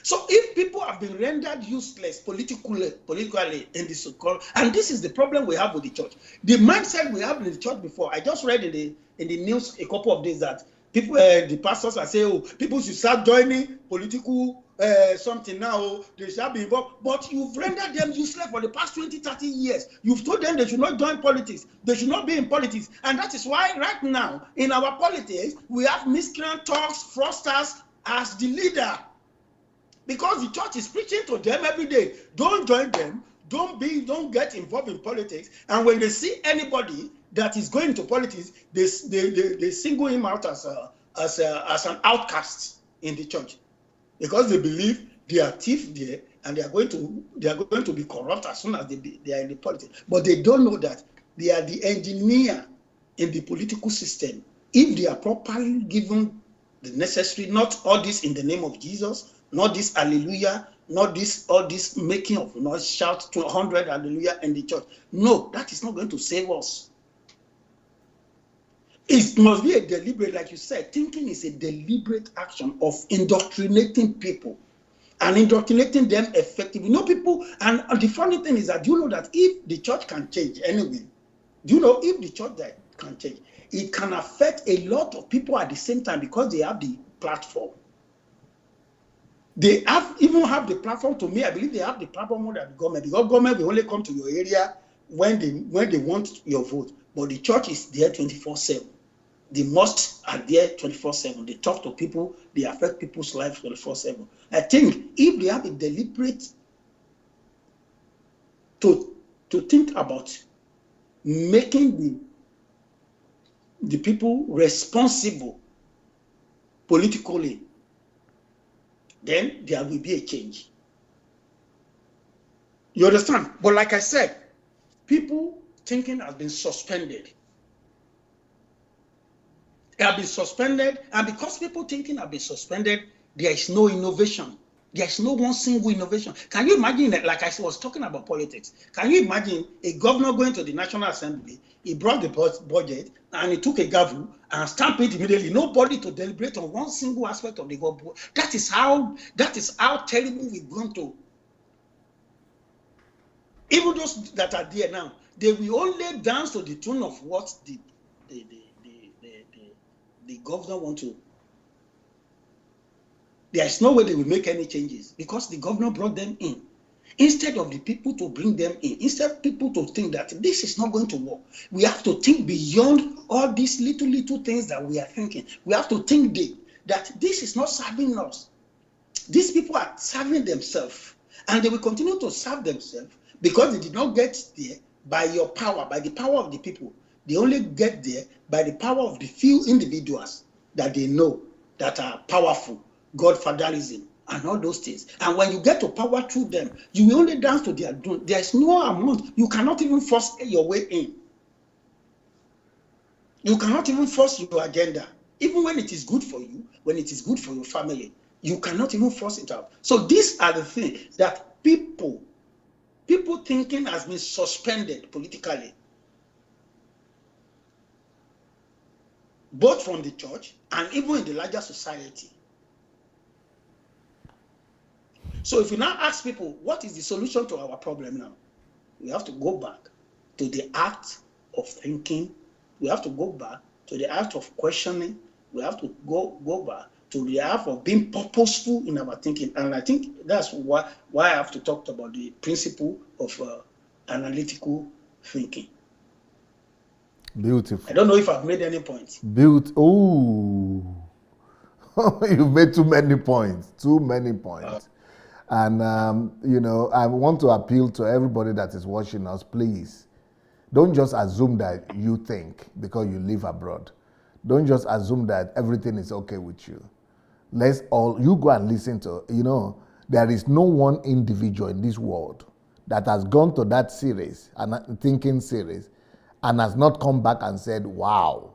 So if people have been rendered useless politically in this so-called, and this is the problem we have with the church. The mindset we have in the church before, I just read in the news a couple of days that people, the pastors are saying, oh, people should start joining political something now, they shall be involved. But you've rendered them useless for the past 20, 30 years. You've told them they should not join politics. They should not be in politics. And that is why right now, in our politics, we have miscreant talks, fraudsters as the leader. Because the church is preaching to them every day. Don't join them. Don't get involved in politics. And when they see anybody that is going to politics, they single him out as an outcast in the church, because they believe they are thief there and they are going to be corrupt as soon as they are in the politics. But they don't know that they are the engineer in the political system. If they are properly given the necessary, not all this in the name of Jesus, not this hallelujah, not this all this making of noise, shout to 100 hallelujah in the church. No, that is not going to save us. It must be a deliberate, like you said, thinking is a deliberate action of indoctrinating people and indoctrinating them effectively. You know, people, and the funny thing is that, you know that if the church can change anyway, you know, if the church that can change, it can affect a lot of people at the same time because they have the platform. They even have the platform. To me, I believe they have the platform more than the government, because government will only come to your area when they want your vote. But the church is there 24/7. The mosques are there 24/7. They talk to people. They affect people's lives 24/7. I think if they have a deliberate to think about making the people responsible politically, then there will be a change. You understand? But like I said, people thinking has been suspended. They have been suspended, and because people thinking have been suspended, there is no innovation. There is no one single innovation. Can you imagine that? Like I was talking about politics. Can you imagine a governor going to the National Assembly? He brought the budget and he took a gavel and stamped it immediately. Nobody to deliberate on one single aspect of the government. That is how terrible we've gone to. Even those that are there now, they will only dance to the tune of what the governor wants to. There is no way they will make any changes because the governor brought them in. Instead of the people to bring them in, instead of people to think that this is not going to work, we have to think beyond all these little things that we are thinking. We have to think deep that this is not serving us. These people are serving themselves, and they will continue to serve themselves Because they did not get there by your power, by the power of the people. They only get there by the power of the few individuals that they know that are powerful, Godfatherism, and all those things. And when you get to power through them, you will only dance to their doom. There is no amount. You cannot even force your way in. You cannot even force your agenda. Even when it is good for you, when it is good for your family, you cannot even force it out. So these are the things that people thinking has been suspended politically, both from the church and even in the larger society. So if you now ask people, what is the solution to our problem now? We have to go back to the act of thinking. We have to go back to the act of questioning. We have to go back to the act of being purposeful in our thinking. And I think that's why I have to talk about the principle of analytical thinking. Beautiful. I don't know if I've made any points. Oh, you've made too many points. And, I want to appeal to everybody that is watching us, please. Don't just assume that you think because you live abroad. Don't just assume that everything is okay with you. You go and listen to, there is no one individual in this world that has gone to that series, and thinking series, and has not come back and said, wow,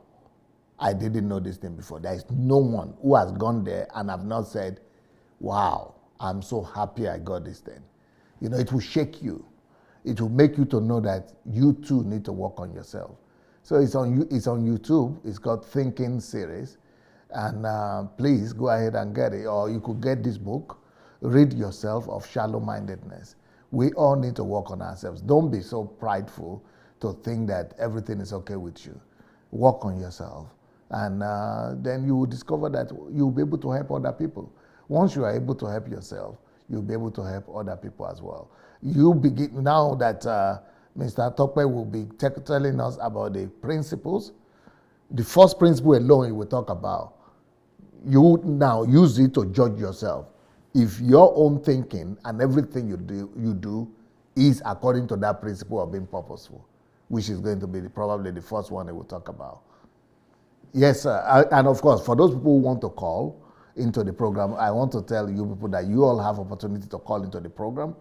I didn't know this thing before. There is no one who has gone there and have not said, wow, I'm so happy I got this thing. It will shake you. It will make you to know that you too need to work on yourself. So it's on YouTube. It's called Thinking Series. And please go ahead and get it. Or you could get this book, Read Yourself of Shallow-Mindedness. We all need to work on ourselves. Don't be so prideful to think that everything is okay with you. Work on yourself. And then you will discover that you'll be able to help other people. Once you are able to help yourself, you'll be able to help other people as well. You begin now that Mr. Tope will be telling us about the principles. The first principle alone he will talk about. You now use it to judge yourself. If your own thinking and everything you do is according to that principle of being purposeful, which is going to be probably the first one he will talk about. Yes, sir. And of course, for those people who want to call into the program, I want to tell you people that you all have opportunity to call into the program,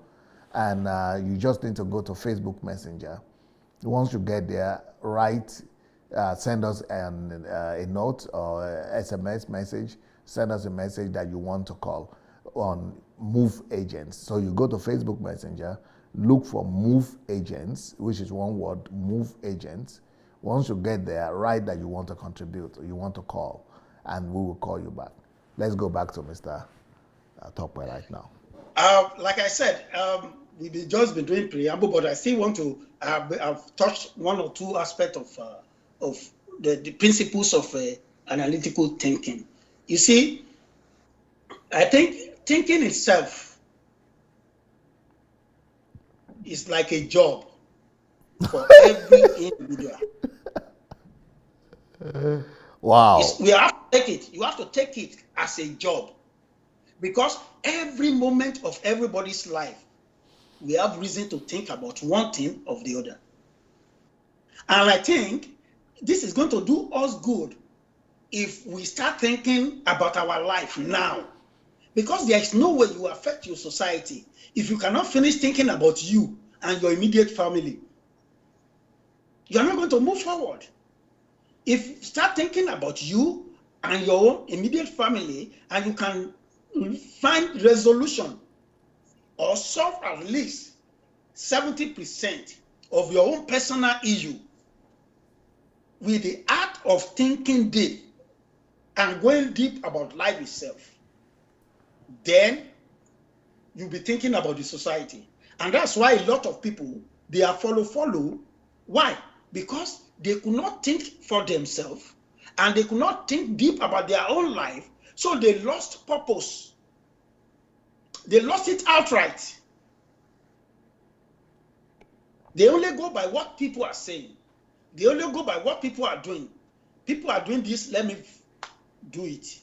and you just need to go to Facebook Messenger. Once you get there, send us a note or SMS message. Send us a message that you want to call on Move Agents. So you go to Facebook Messenger, look for Move Agents, which is one word, Move Agents. Once you get there, write that you want to contribute or you want to call, and we will call you back. Let's go back to Mr. Tope right now. Like I said, we've just been doing preamble, but I still want to I've touched one or two aspects of the principles of analytical thinking. You see, I think thinking itself is like a job for every individual. Wow. We have to take it. You have to take it as a job, because every moment of everybody's life, we have reason to think about one thing or the other. And I think this is going to do us good if we start thinking about our life now, because there is no way you affect your society if you cannot finish thinking about you and your immediate family. You are not going to move forward. If you start thinking about you and your immediate family, and you can find resolution or solve at least 70% of your own personal issue with the art of thinking deep and going deep about life itself, then you'll be thinking about the society. And that's why a lot of people, they are follow. Why? Because they could not think for themselves, and they could not think deep about their own life, so they lost purpose. They lost it outright. They only go by what people are saying. They only go by what people are doing. People are doing this, let me do it.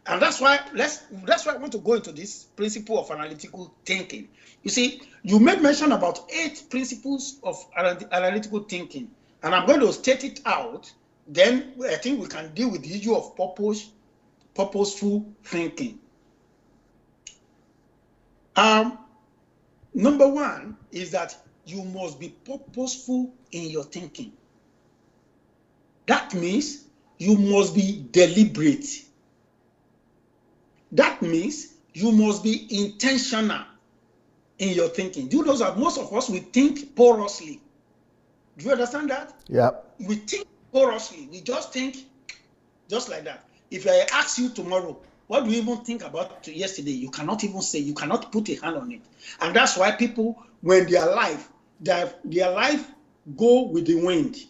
And that's why I want to go into this principle of analytical thinking. You see, you made mention about 8 principles of analytical thinking, and I'm going to state it out. Then I think we can deal with the issue of purposeful thinking. Number 1 is that you must be purposeful in your thinking. That means you must be deliberate. That means you must be intentional in your thinking. Do you know that most of us, we think porously? Do you understand that? Yeah. We think porously. We just think just like that. If I ask you tomorrow, what do you even think about yesterday? You cannot even say, you cannot put a hand on it. And that's why people, when they are alive, their life go with the wind.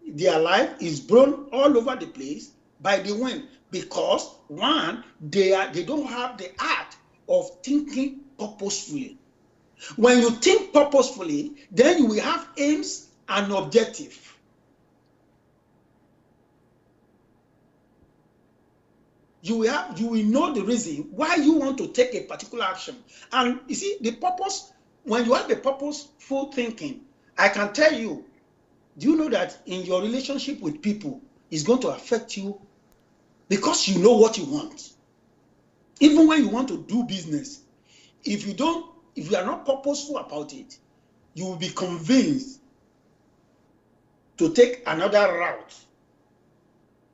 Their life is blown all over the place by the wind, because 1, they don't have the art of thinking purposefully. When you think purposefully, then you will have aims and objectives. You will know the reason why you want to take a particular action. And you see, the purpose, when you have a purposeful thinking, I can tell you, do you know that in your relationship with people, it's going to affect you because you know what you want. Even when you want to do business, if you are not purposeful about it, you will be convinced to take another route.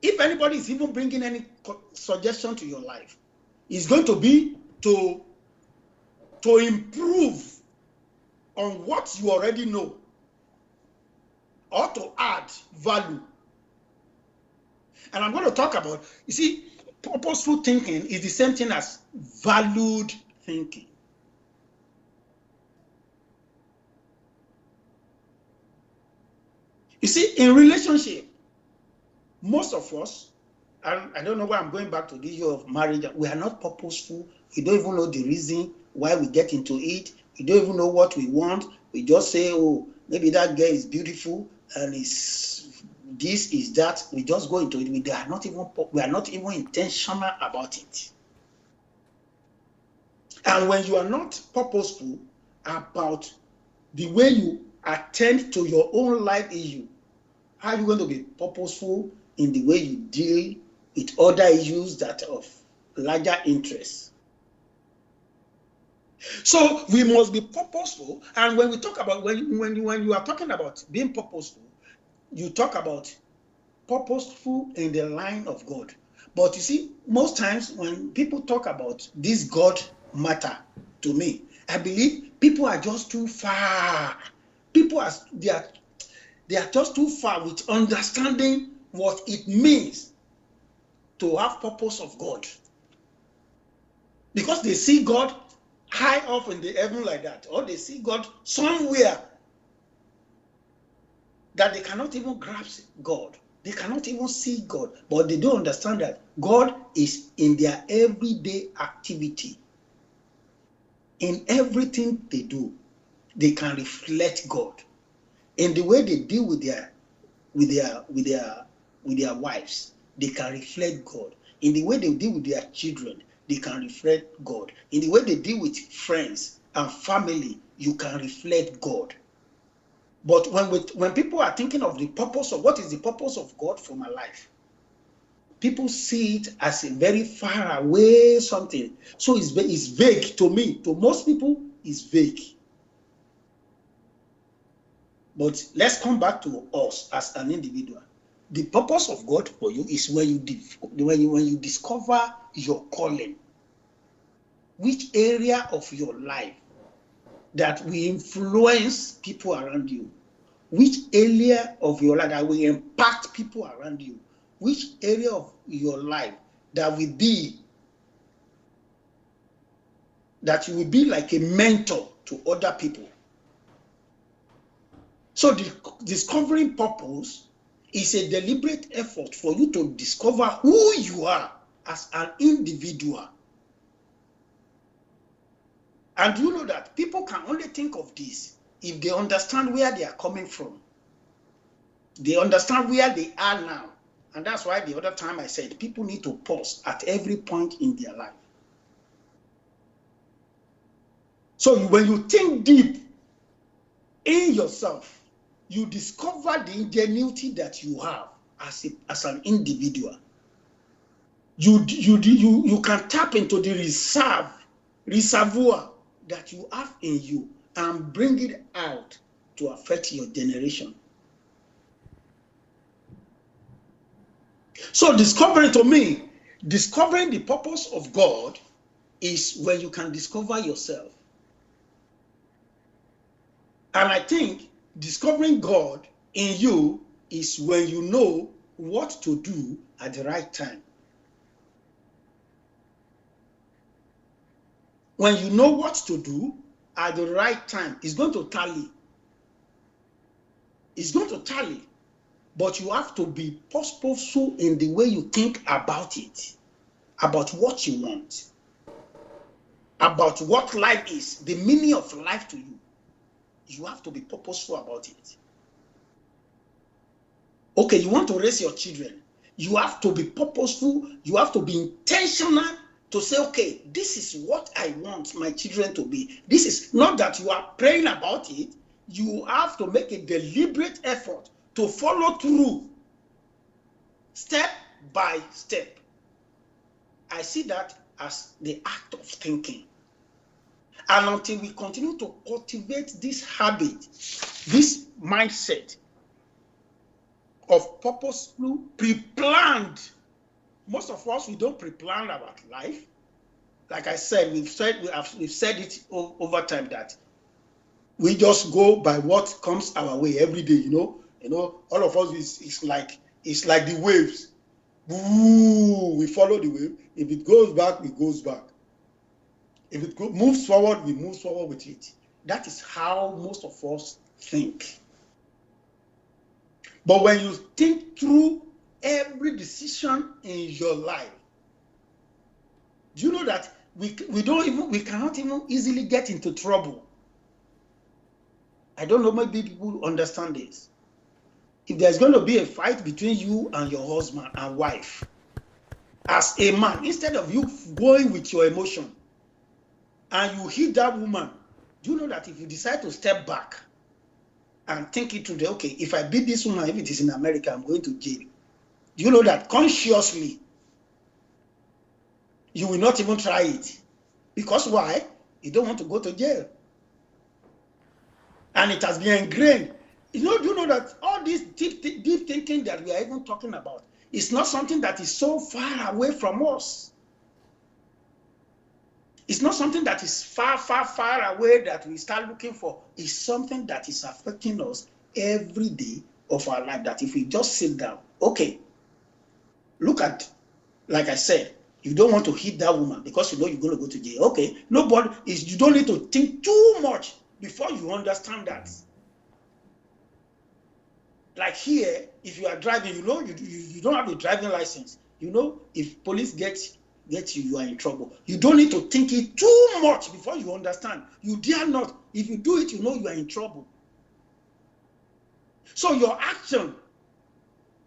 If anybody is even bringing any suggestion to your life, it's going to be to improve on what you already know, or to add value. And I'm going to talk about, you see, purposeful thinking is the same thing as valued thinking. You see, in relationship, most of us, and I don't know why I'm going back to the issue of marriage, we are not purposeful. We don't even know the reason why we get into it. We don't even know what we want. We just say, oh, maybe that girl is beautiful and is this, is that. We just go into it. We are not even intentional about it. And when you are not purposeful about the way you attend to your own life issue, how are you going to be purposeful in the way you deal with other issues that are of larger interest? So we must be purposeful. And when we talk about, when you are talking about being purposeful, you talk about purposeful in the line of God. But you see, most times when people talk about this God matter, to me, I believe people are just too far. People are just too far with understanding what it means to have purpose of God. Because they see God high up in the heaven like that, or they see God somewhere that they cannot even grasp God. They cannot even see God, but they don't understand that God is in their everyday activity. In everything they do, they can reflect God. In the way they deal with their wives, they can reflect God. In the way they deal with their children, they can reflect God. In the way they deal with friends and family, you can reflect God. But when people are thinking of the purpose of what is the purpose of God for my life, people see it as a very far away something. So it's vague to me. To most people, it's vague. But let's come back to us as an individual. The purpose of God for you is when you discover your calling, which area of your life that will influence people around you, which area of your life that will impact people around you, which area of your life that will be, that you will be like a mentor to other people. So the discovering purpose is a deliberate effort for you to discover who you are as an individual. And you know that people can only think of this if they understand where they are coming from. They understand where they are now And that's why the other time I said people need to pause at every point in their life. So when you think deep in yourself, you discover the ingenuity that you have as an individual. You can tap into the reservoir that you have in you and bring it out to affect your generation. So discovering the purpose of God is when you can discover yourself. And I think discovering God in you is when you know what to do at the right time. When you know what to do at the right time, it's going to tally. It's going to tally. But you have to be purposeful in the way you think about it, about what you want, about what life is, the meaning of life to you. You have to be purposeful about it. Okay, you want to raise your children. You have to be purposeful. You have to be intentional to say, okay, this is what I want my children to be. This is not that you are praying about it. You have to make a deliberate effort to follow through step by step. I see that as the act of thinking. And until we continue to cultivate this habit, this mindset of purposeful, pre-planned. Most of us, we don't pre-plan about life. Like I said, we've said it over time that we just go by what comes our way every day. You know, all of us it's like the waves. Ooh, we follow the wave. If it goes back, it goes back. If it moves forward, we move forward with it. That is how most of us think. But when you think through every decision in your life, do you know that we cannot even easily get into trouble? I don't know, maybe people understand this. If there's going to be a fight between you and your husband and wife, as a man, instead of you going with your emotion and you hit that woman, do you know that if you decide to step back and think it through, okay, if I beat this woman, if it is in America, I'm going to jail. Do you know that consciously you will not even try it? Because why? You don't want to go to jail. And it has been ingrained. Do you know that all this deep thinking that we are even talking about is not something that is so far away from us. It's not something that is far, far, far away that we start looking for. It's something that is affecting us every day of our life, that if we just sit down, okay, look at, like I said, you don't want to hit that woman because you know you're going to go to jail. Okay, you don't need to think too much before you understand that. Like here, if you are driving, you know you don't have a driving license. You know, if police gets you, you are in trouble. You don't need to think it too much before you understand. You dare not. If you do it, you know you are in trouble. So your action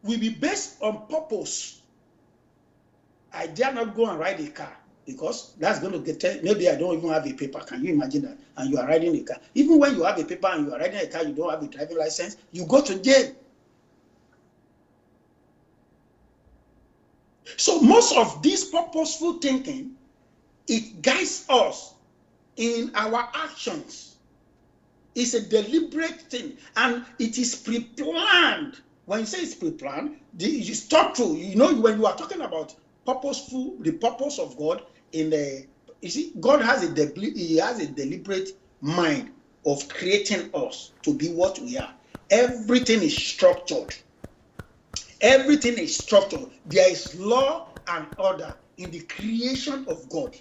will be based on purpose. I dare not go and ride a car because that's going to get, maybe I don't even have a paper. Can you imagine that? And you are riding a car. Even when you have a paper and you are riding a car, you don't have a driving license, you go to jail. So most of this purposeful thinking, it guides us in our actions. It's a deliberate thing, and it is pre-planned. When you say it's pre-planned, you start to, you know, when you are talking about purposeful, the purpose of God you see, God has a deliberate mind of creating us to be what we are. Everything is structured. Everything is structured. There is law and order in the creation of God.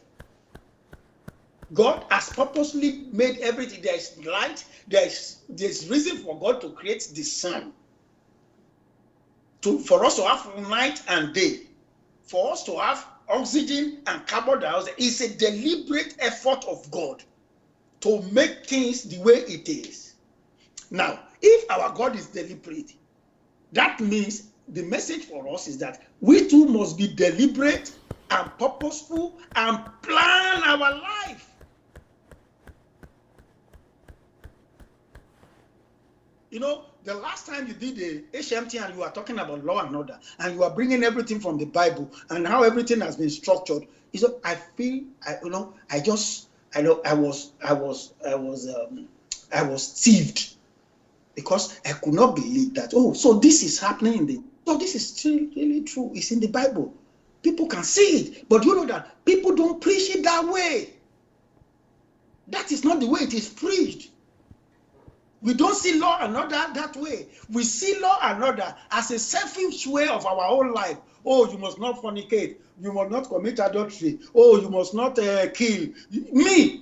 God has purposely made everything. There is light. There's reason for God to create the sun. For us to have night and day. For us to have oxygen and carbon dioxide. It's a deliberate effort of God to make things the way it is. Now, if our God is deliberate, that means the message for us is that we too must be deliberate and purposeful and plan our life. You know, the last time you did the HMT and you were talking about law and order, and you are bringing everything from the Bible and how everything has been structured. You know, I was thieved because I could not believe that. Oh, so this is happening so this is still really true. It's in the Bible. People can see it, but you know that people don't preach it that way. That is not the way it is preached. We don't see law and order that way. We see law and order as a selfish way of our own life. Oh, you must not fornicate. You must not commit adultery. Oh, you must not kill. Me.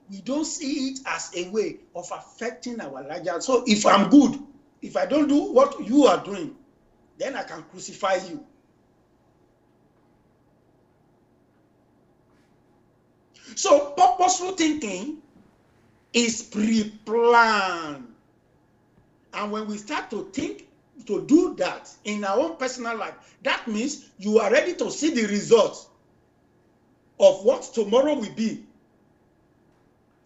We don't see it as a way of affecting our larger. So if I'm good, if I don't do what you are doing, then I can crucify you. So purposeful thinking is pre-planned. And when we start to think, to do that in our own personal life, that means you are ready to see the results of what tomorrow will be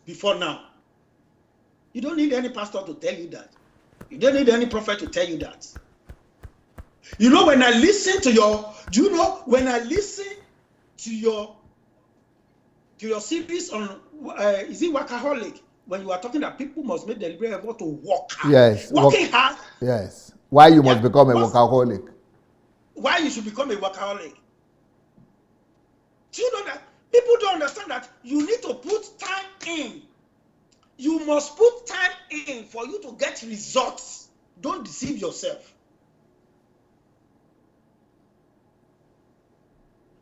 before now. You don't need any pastor to tell you that. You don't need any prophet to tell you that. You know, when I listen to your, do you know, when I listen to your series on, is it Workaholic? When you are talking that people must make deliberate effort to work hard. Yes. Working hard. Yes. Why you must become a workaholic. Why you should become a workaholic. Do you know that people don't understand that you need to put time in? You must put time in for you to get results. Don't deceive yourself.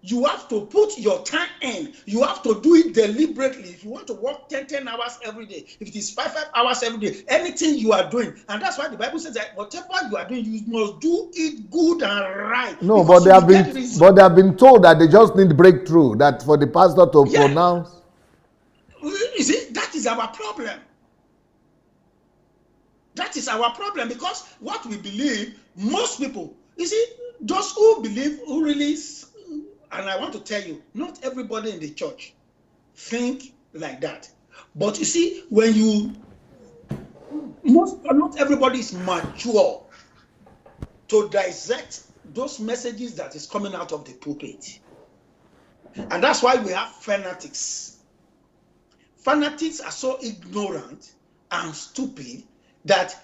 You have to put your time in. You have to do it deliberately. If you want to work 10 hours every day, if it is 5 hours every day, anything you are doing. And that's why the Bible says that whatever you are doing, you must do it good and right. No, but they have been told that they just need breakthrough, that for the pastor to pronounce. You see, that is our problem. That is our problem, because what we believe, most people, you see, those who believe, who really, and I want to tell you, not everybody in the church think like that. But you see, when you, not everybody is mature to dissect those messages that is coming out of the pulpit. And that's why we have fanatics. Fanatics are so ignorant and stupid that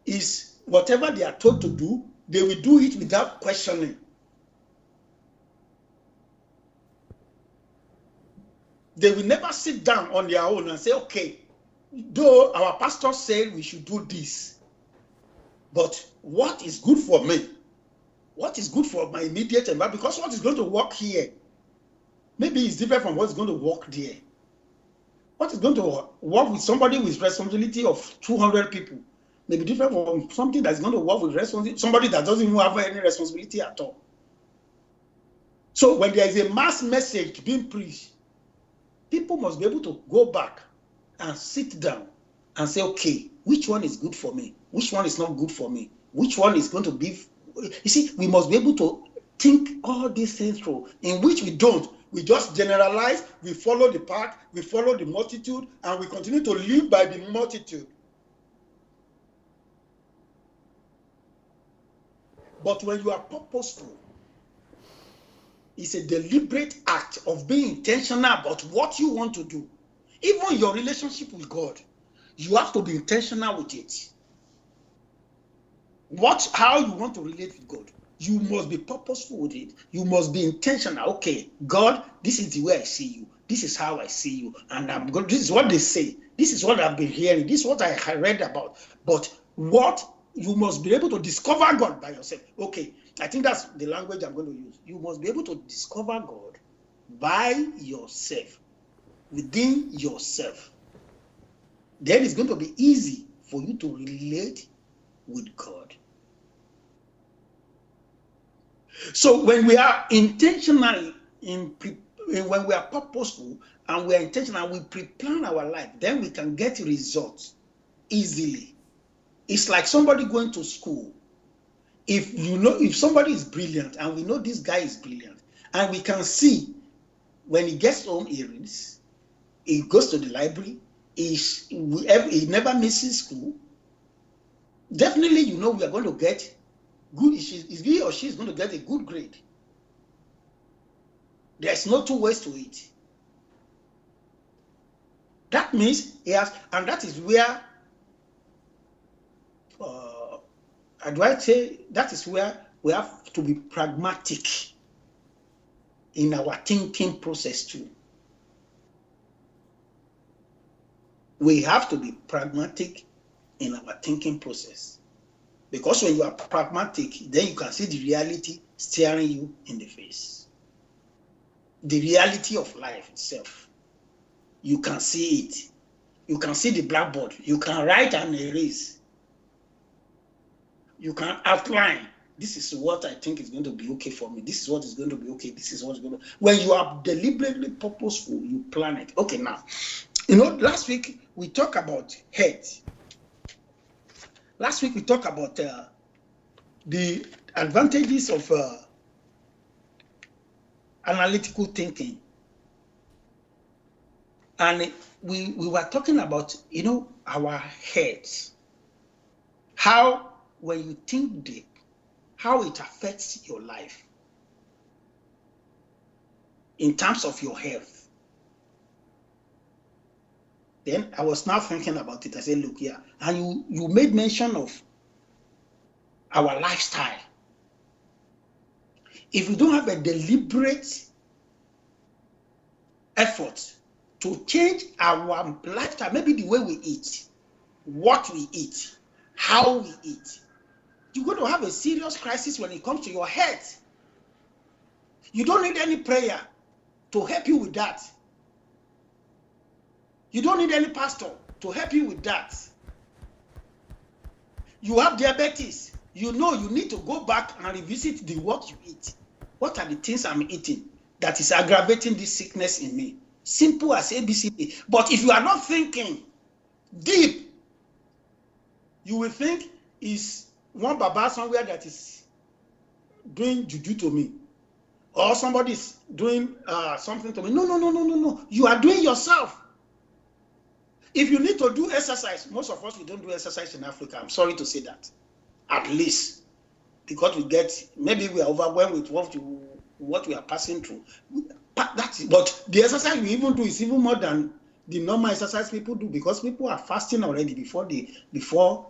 is whatever they are told to do, they will do it without questioning. They will never sit down on their own and say, okay, though our pastor said we should do this, but what is good for me? What is good for my immediate environment? Because what is going to work here, maybe it's different from what's going to work there. What is going to work with somebody with responsibility of 200 people may be different from something that's going to work with somebody that doesn't even have any responsibility at all. So when there is a mass message being preached, people must be able to go back and sit down and say, okay, which one is good for me? Which one is not good for me? Which one is going to be... You see, we must be able to think all these things through, in which we don't. We just generalize, we follow the pack, we follow the multitude, and we continue to live by the multitude. But when you are purposeful, it's a deliberate act of being intentional about what you want to do. Even your relationship with God, you have to be intentional with it. How you want to relate with God. You must be purposeful with it. You must be intentional. Okay, God, this is the way I see you. This is how I see you. And I'm going. This is what they say. This is what I've been hearing. This is what I read about. But what you must be able to discover God by yourself. Okay, I think that's the language I'm going to use. You must be able to discover God by yourself, within yourself. Then it's going to be easy for you to relate with God. So when we are intentional, when we are purposeful and we are intentional, we pre-plan our life, then we can get results easily. It's like somebody going to school if somebody is brilliant, and we know this guy is brilliant, and we can see when he gets home, he reads, he goes to the library, he never misses school, definitely we are going to get good, he or she is going to get a good grade. There's no two ways to it. That means he has, and that is where, that is where we have to be pragmatic in our thinking process too. We have to be pragmatic in our thinking process. Because when you are pragmatic, then you can see the reality staring you in the face. The reality of life itself. You can see it. You can see the blackboard. You can write and erase. You can outline. This is what I think is going to be okay for me. This is what is going to be okay. This is what's going to. When you are deliberately purposeful, you plan it. Okay, now, last week we talked about head. Last week we talked about the advantages of analytical thinking. And we were talking about, our heads. How, when you think deep, how it affects your life in terms of your health. Then I was now thinking about it. I said, look here, and you made mention of our lifestyle. If we don't have a deliberate effort to change our lifestyle, maybe the way we eat, what we eat, how we eat, you're going to have a serious crisis when it comes to your health. You don't need any prayer to help you with that. You don't need any pastor to help you with that. You have diabetes. You need to go back and revisit what you eat. What are the things I'm eating that is aggravating this sickness in me? Simple as ABCD. But if you are not thinking deep, you will think is one Baba somewhere that is doing juju to me, or somebody is doing something to me. No. You are doing yourself. If you need to do exercise, most of us, we don't do exercise in Africa. I'm sorry to say that. At least. Because maybe we are overwhelmed with what we are passing through. But the exercise we even do is even more than the normal exercise people do, because people are fasting already before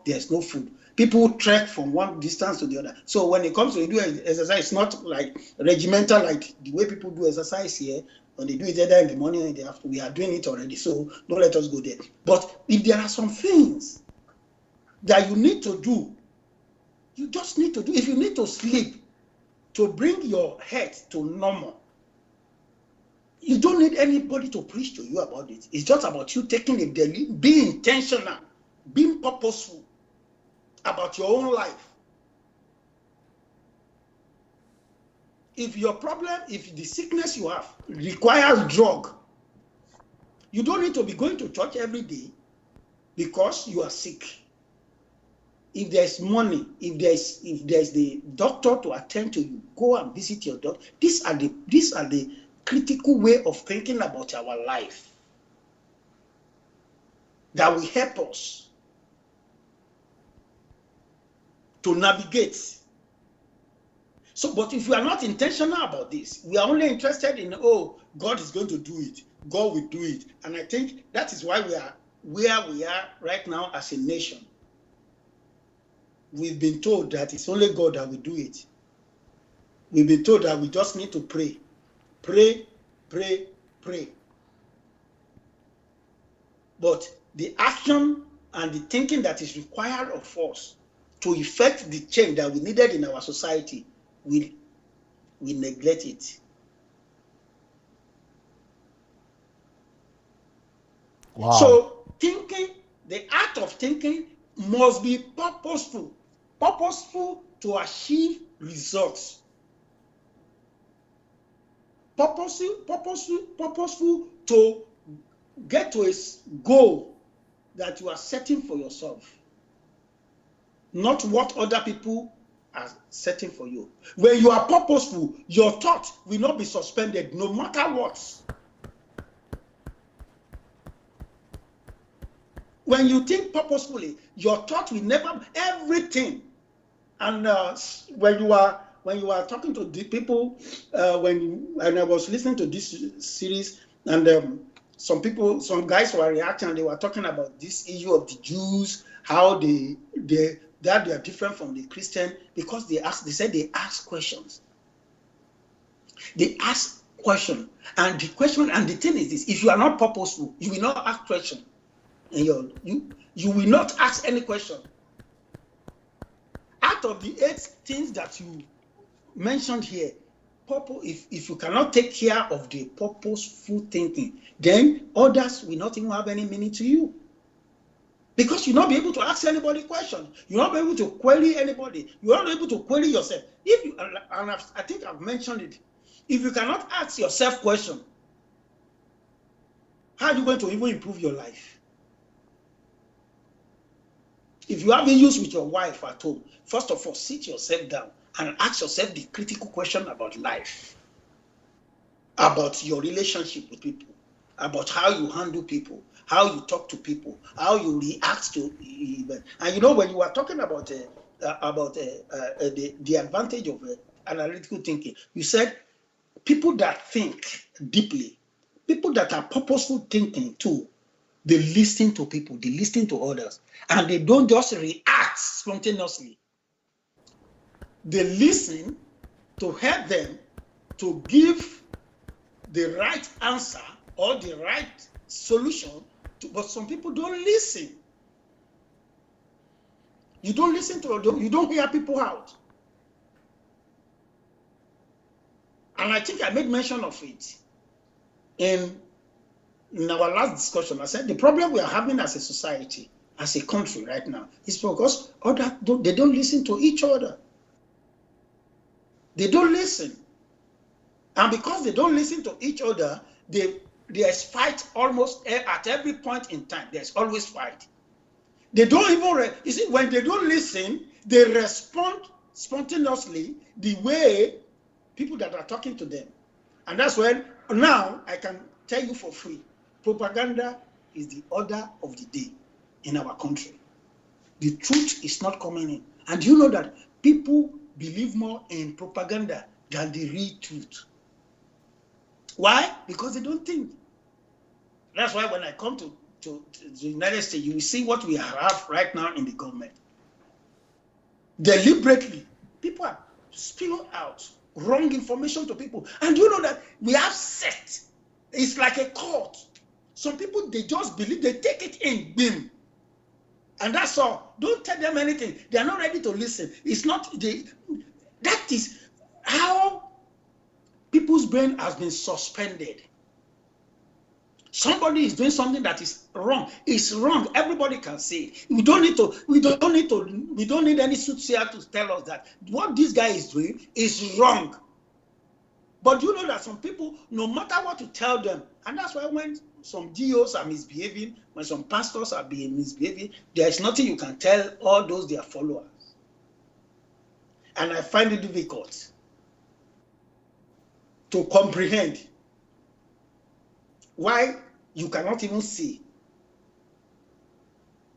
there's no food. People trek from one distance to the other. So when it comes to do exercise, it's not like regimental like the way people do exercise here. When they do it either in the morning or in the afternoon, we are doing it already. So don't let us go there. But if there are some things that you need to do, you just need to do. If you need to sleep to bring your head to normal, you don't need anybody to preach to you about it. It's just about you taking a daily, being intentional, being purposeful about your own life. If the sickness you have requires drug, you don't need to be going to church every day because you are sick. If there's money, if there's the doctor to attend to you, go and visit your doctor. These are the critical way of thinking about our life that will help us to navigate. So, but if we are not intentional about this, we are only interested in, God is going to do it. God will do it. And I think that is why we are where we are right now as a nation. We've been told that it's only God that will do it. We've been told that we just need to pray. Pray, pray, pray. But the action and the thinking that is required of us to effect the change that we needed in our society, we neglect it. Wow. So thinking, the act of thinking must be purposeful to achieve results. Purposeful to get to a goal that you are setting for yourself. Not what other people are setting for you. When you are purposeful, your thought will not be suspended no matter what. When you think purposefully, your thought will never, everything. And when you are talking to the people, when I was listening to this series, and some guys were reacting, and they were talking about this issue of the Jews, how they are different from the Christian, because they said they ask questions. They ask questions, and the thing is this: if you are not purposeful, you will not ask questions. And you will not ask any question. Out of the 8 things that you mentioned here, if you cannot take care of the purposeful thinking, then others will not even have any meaning to you. Because you'll not be able to ask anybody questions. You'll not be able to query anybody. You're not able to query yourself. I think I've mentioned it. If you cannot ask yourself questions, how are you going to even improve your life? If you have issues with your wife at home, first of all, sit yourself down and ask yourself the critical question about life, about your relationship with people, about how you handle people, how you talk to people, how you react to events. And you know, when you are talking about the advantage of analytical thinking, you said people that think deeply, people that are purposeful thinking too, they listen to people, they listen to others, and they don't just react spontaneously. They listen to help them to give the right answer or the right solution, but some people don't listen. You don't listen to them, you don't hear people out. And I think I made mention of it in our last discussion. I said the problem we are having as a society, as a country right now, is because they don't listen to each other. They don't listen. And because they don't listen to each other, there's fight almost at every point in time. There's always fight. They don't even, you see, when they don't listen, they respond spontaneously the way people that are talking to them. And that's when, now I can tell you for free, propaganda is the order of the day in our country. The truth is not coming in. And you know that people believe more in propaganda than the real truth. Why? Because they don't think. That's why when I come to the United States, you will see what we have right now in the government. Deliberately, people are spilling out wrong information to people. And you know that we have set. It's like a cult. Some people, they just believe, they take it in, bim. And that's all. Don't tell them anything. They are not ready to listen. It's not, that is how people's brain has been suspended. Somebody is doing something that is wrong. It's wrong. Everybody can say it. We don't need any soothsayer to tell us that what this guy is doing is wrong. But you know that some people, no matter what you tell them, and that's why when some GOs are misbehaving, when some pastors are being misbehaving, there is nothing you can tell all those their followers. And I find it difficult to comprehend why you cannot even see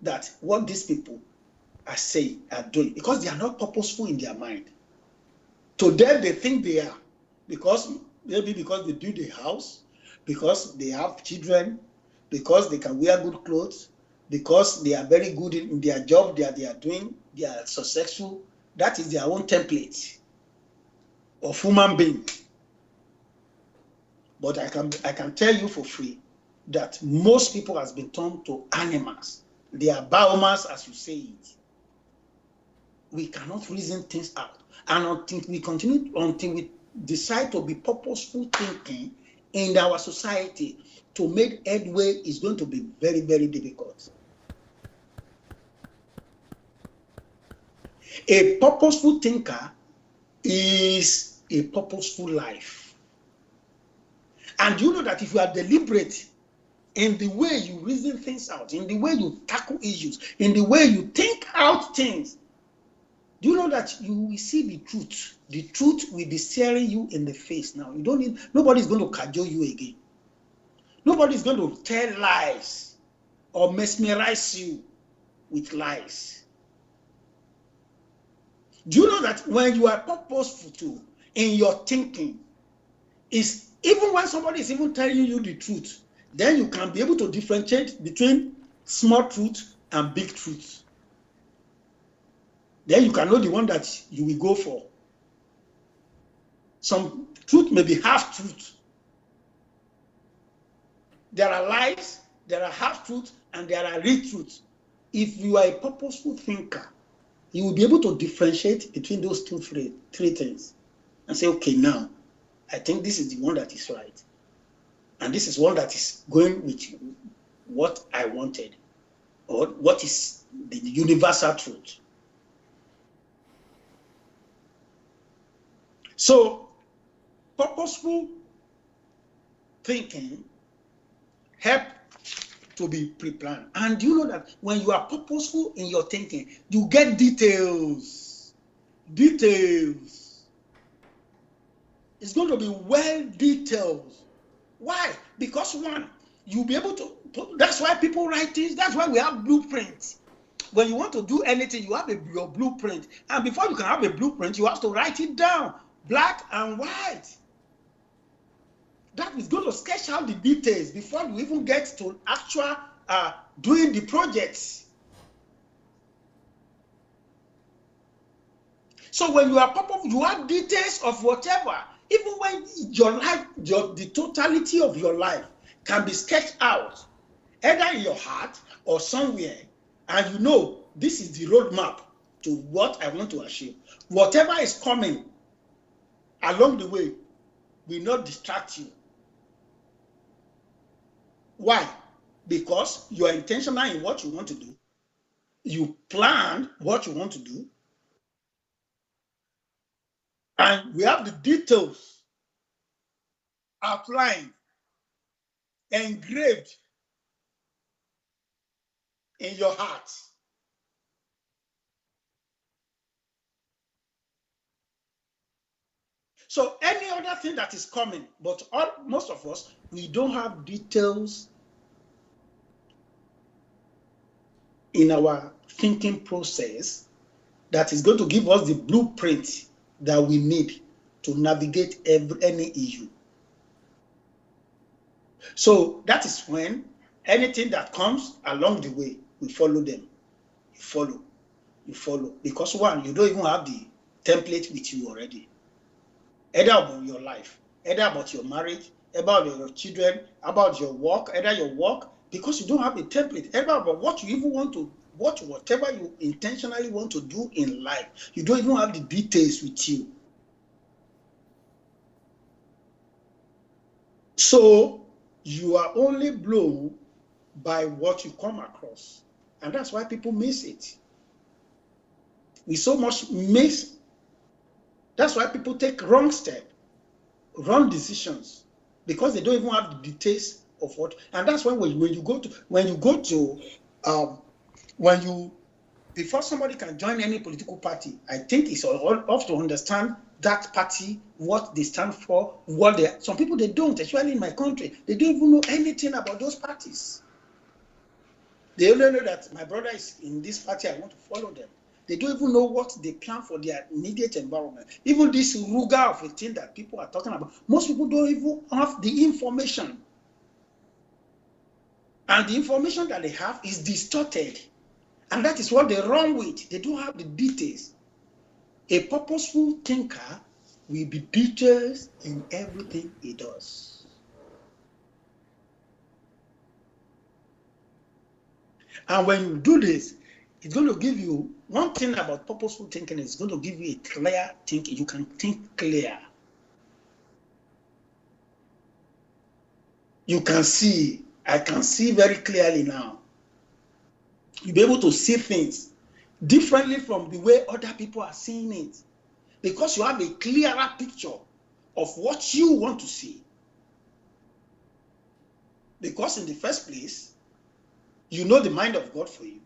that what these people are saying, are doing, because they are not purposeful in their mind. To them, they think they are, maybe because they build a house, because they have children, because they can wear good clothes, because they are very good in their job that they are doing, they are successful. That is their own template of human being. But I can tell you for free that most people has been turned to animals. They are biomass, as you say it. We cannot reason things out. And until we decide to be purposeful thinking in our society to make headway is going to be very, very difficult. A purposeful thinker is a purposeful life. And you know that if you are deliberate in the way you reason things out, in the way you tackle issues, in the way you think out things, Do you know that you will see the truth? The truth will be staring you in the face now. You don't need, nobody's going to cajole you again. Nobody's going to tell lies or mesmerize you with lies. Do you know that when you are purposeful too in your thinking, is even when somebody is even telling you the truth, then you can be able to differentiate between small truth and big truth. Then you can know the one that you will go for. Some truth may be half truth. There are lies, there are half truth, and there are real truth. If you are a purposeful thinker, you will be able to differentiate between those three things and say, okay, now I think this is the one that is right, and this is one that is going with what I wanted, or what is the universal truth. So purposeful thinking help to be pre-planned. And you know that when you are purposeful in your thinking, you get details. Details. It's going to be well detailed. Why? Because one, you'll be able to, that's why people write things, that's why we have blueprints. When you want to do anything, you have your blueprint. And before you can have a blueprint, you have to write it down, black and white. That is going to sketch out the details before you even get to actual doing the projects. So when you are purposeful, you have details of whatever. Even when your life, the totality of your life can be sketched out, either in your heart or somewhere, and you know this is the roadmap to what I want to achieve. Whatever is coming along the way will not distract you. Why? Because you are intentional in what you want to do. You plan what you want to do. And we have the details outlined, engraved in your heart. So any other thing that is coming, but most of us, we don't have details in our thinking process that is going to give us the blueprint that we need to navigate any issue. So that is when anything that comes along the way, we follow them. You follow. Because one, you don't even have the template with you already. Either about your life, either about your marriage, about your children, about your work, either your work, because you don't have a template, either about what you even want to, whatever you intentionally want to do in life, you don't even have the details with you. So you are only blown by what you come across. And that's why people miss it. We so much miss. That's why people take wrong steps, wrong decisions, because they don't even have the details of what. And that's why before somebody can join any political party, I think it's all off to understand that party, what they stand for, some people they don't, especially in my country, they don't even know anything about those parties. They only know that my brother is in this party, I want to follow them. They don't even know what they plan for their immediate environment. Even this ruga of a thing that people are talking about, most people don't even have the information. And the information that they have is distorted. And that is what they run with. They don't have the details. A purposeful thinker will be detailed in everything he does. And when you do this, it's going to give you, one thing about purposeful thinking is going to give you a clear thinking. You can think clear. You can see. I can see very clearly now. You'll be able to see things differently from the way other people are seeing it, because you have a clearer picture of what you want to see. Because in the first place, you know the mind of God for you.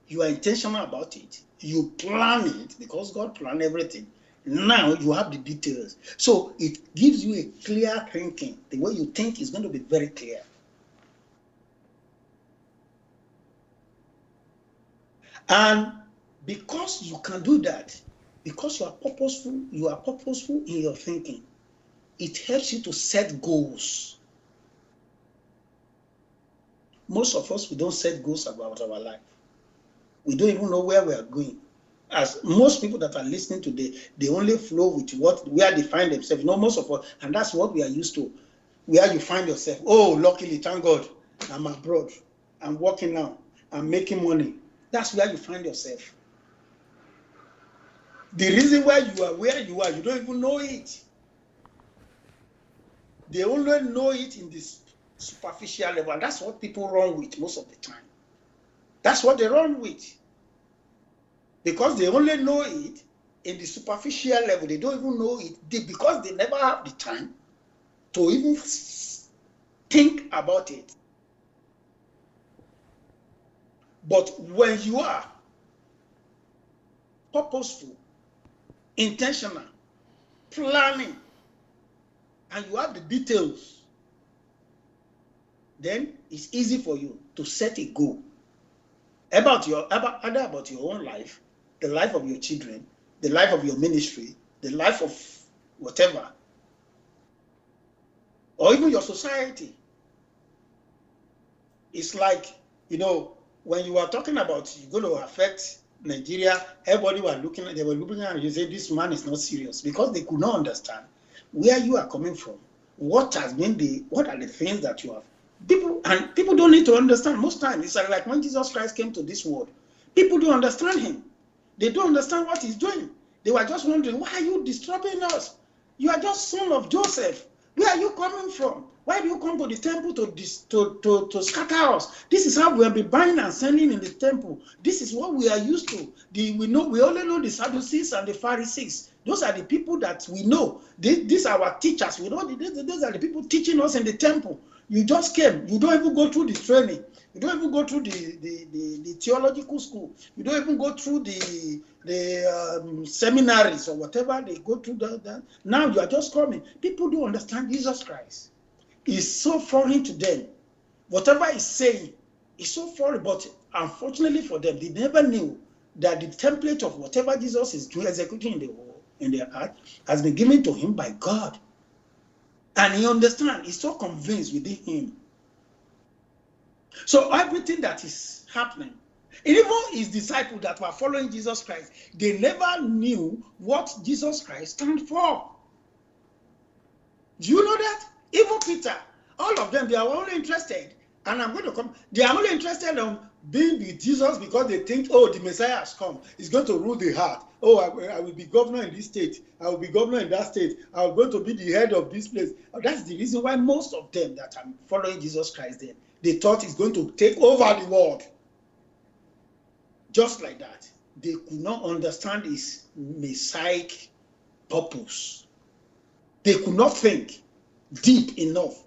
You are intentional about it. You plan it because God planned everything. Now you have the details. So it gives you a clear thinking. The way you think is going to be very clear. And because you can do that, because you are purposeful in your thinking, it helps you to set goals. Most of us, we don't set goals about our life. We don't even know where we are going. As most people that are listening today, they only flow with where they find themselves. Most of us, and that's what we are used to. Where you find yourself. Oh, luckily, thank God, I'm abroad. I'm working now. I'm making money. That's where you find yourself. The reason why you are where you are, you don't even know it. They only know it in this superficial level. And that's what people run with most of the time. That's what they run with. Because they only know it in the superficial level. They don't even know it because they never have the time to even think about it. But when you are purposeful, intentional, planning, and you have the details, then it's easy for you to set a goal about your own life, the life of your children, the life of your ministry, the life of whatever, or even your society. It's like, when you are talking about you're going to affect Nigeria, everybody were looking at you, say this man is not serious, because they could not understand where you are coming from. What are the things that you have? People don't need to understand. Most times, it's like when Jesus Christ came to this world, people don't understand him. They don't understand what he's doing. They were just wondering, why are you disturbing us? You are just son of Joseph. Where are you coming from? Why do you come to the temple to scatter us? This is how we have been buying and selling in the temple. This is what we are used to. We only know the Sadducees and the Pharisees. Those are the people that we know. These are our teachers. We know these are the people teaching us in the temple. You just came. You don't even go through the training. You don't even go through the theological school. You don't even go through the seminaries or whatever they go through. Now you are just coming. People don't understand Jesus Christ. It's so foreign to them. Whatever he's saying is so foreign, but unfortunately for them, they never knew that the template of whatever Jesus is doing, executing in their heart, has been given to him by God. And he understands, he's so convinced within him. So everything that is happening, even his disciples that were following Jesus Christ, they never knew what Jesus Christ stands for. Do you know that? Even Peter, all of them, they are only interested, and I'm going to come, they are only interested in being with Jesus because they think, oh, the Messiah has come. He's going to rule the heart. Oh, I will be governor in this state. I will be governor in that state. I'm going to be the head of this place. That's the reason why most of them that are following Jesus Christ then, they thought he's going to take over the world. Just like that. They could not understand his messianic purpose. They could not think deep enough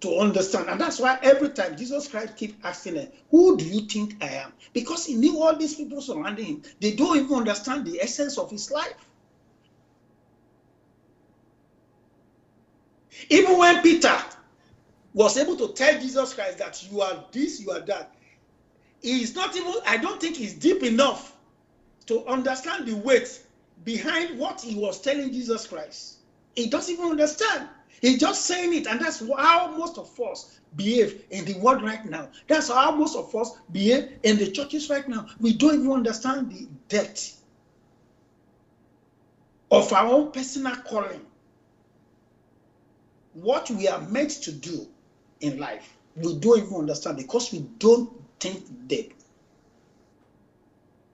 to understand. And that's why every time Jesus Christ keeps asking them, who do you think I am? Because he knew all these people surrounding him. They don't even understand the essence of his life. Even when Peter was able to tell Jesus Christ that you are this, you are that, he's not even, I don't think he's deep enough to understand the weight behind what he was telling Jesus Christ. He doesn't even understand. He's just saying it, and that's how most of us behave in the world right now. That's how most of us behave in the churches right now. We don't even understand the depth of our own personal calling. What we are meant to do in life, we don't even understand because we don't think deep.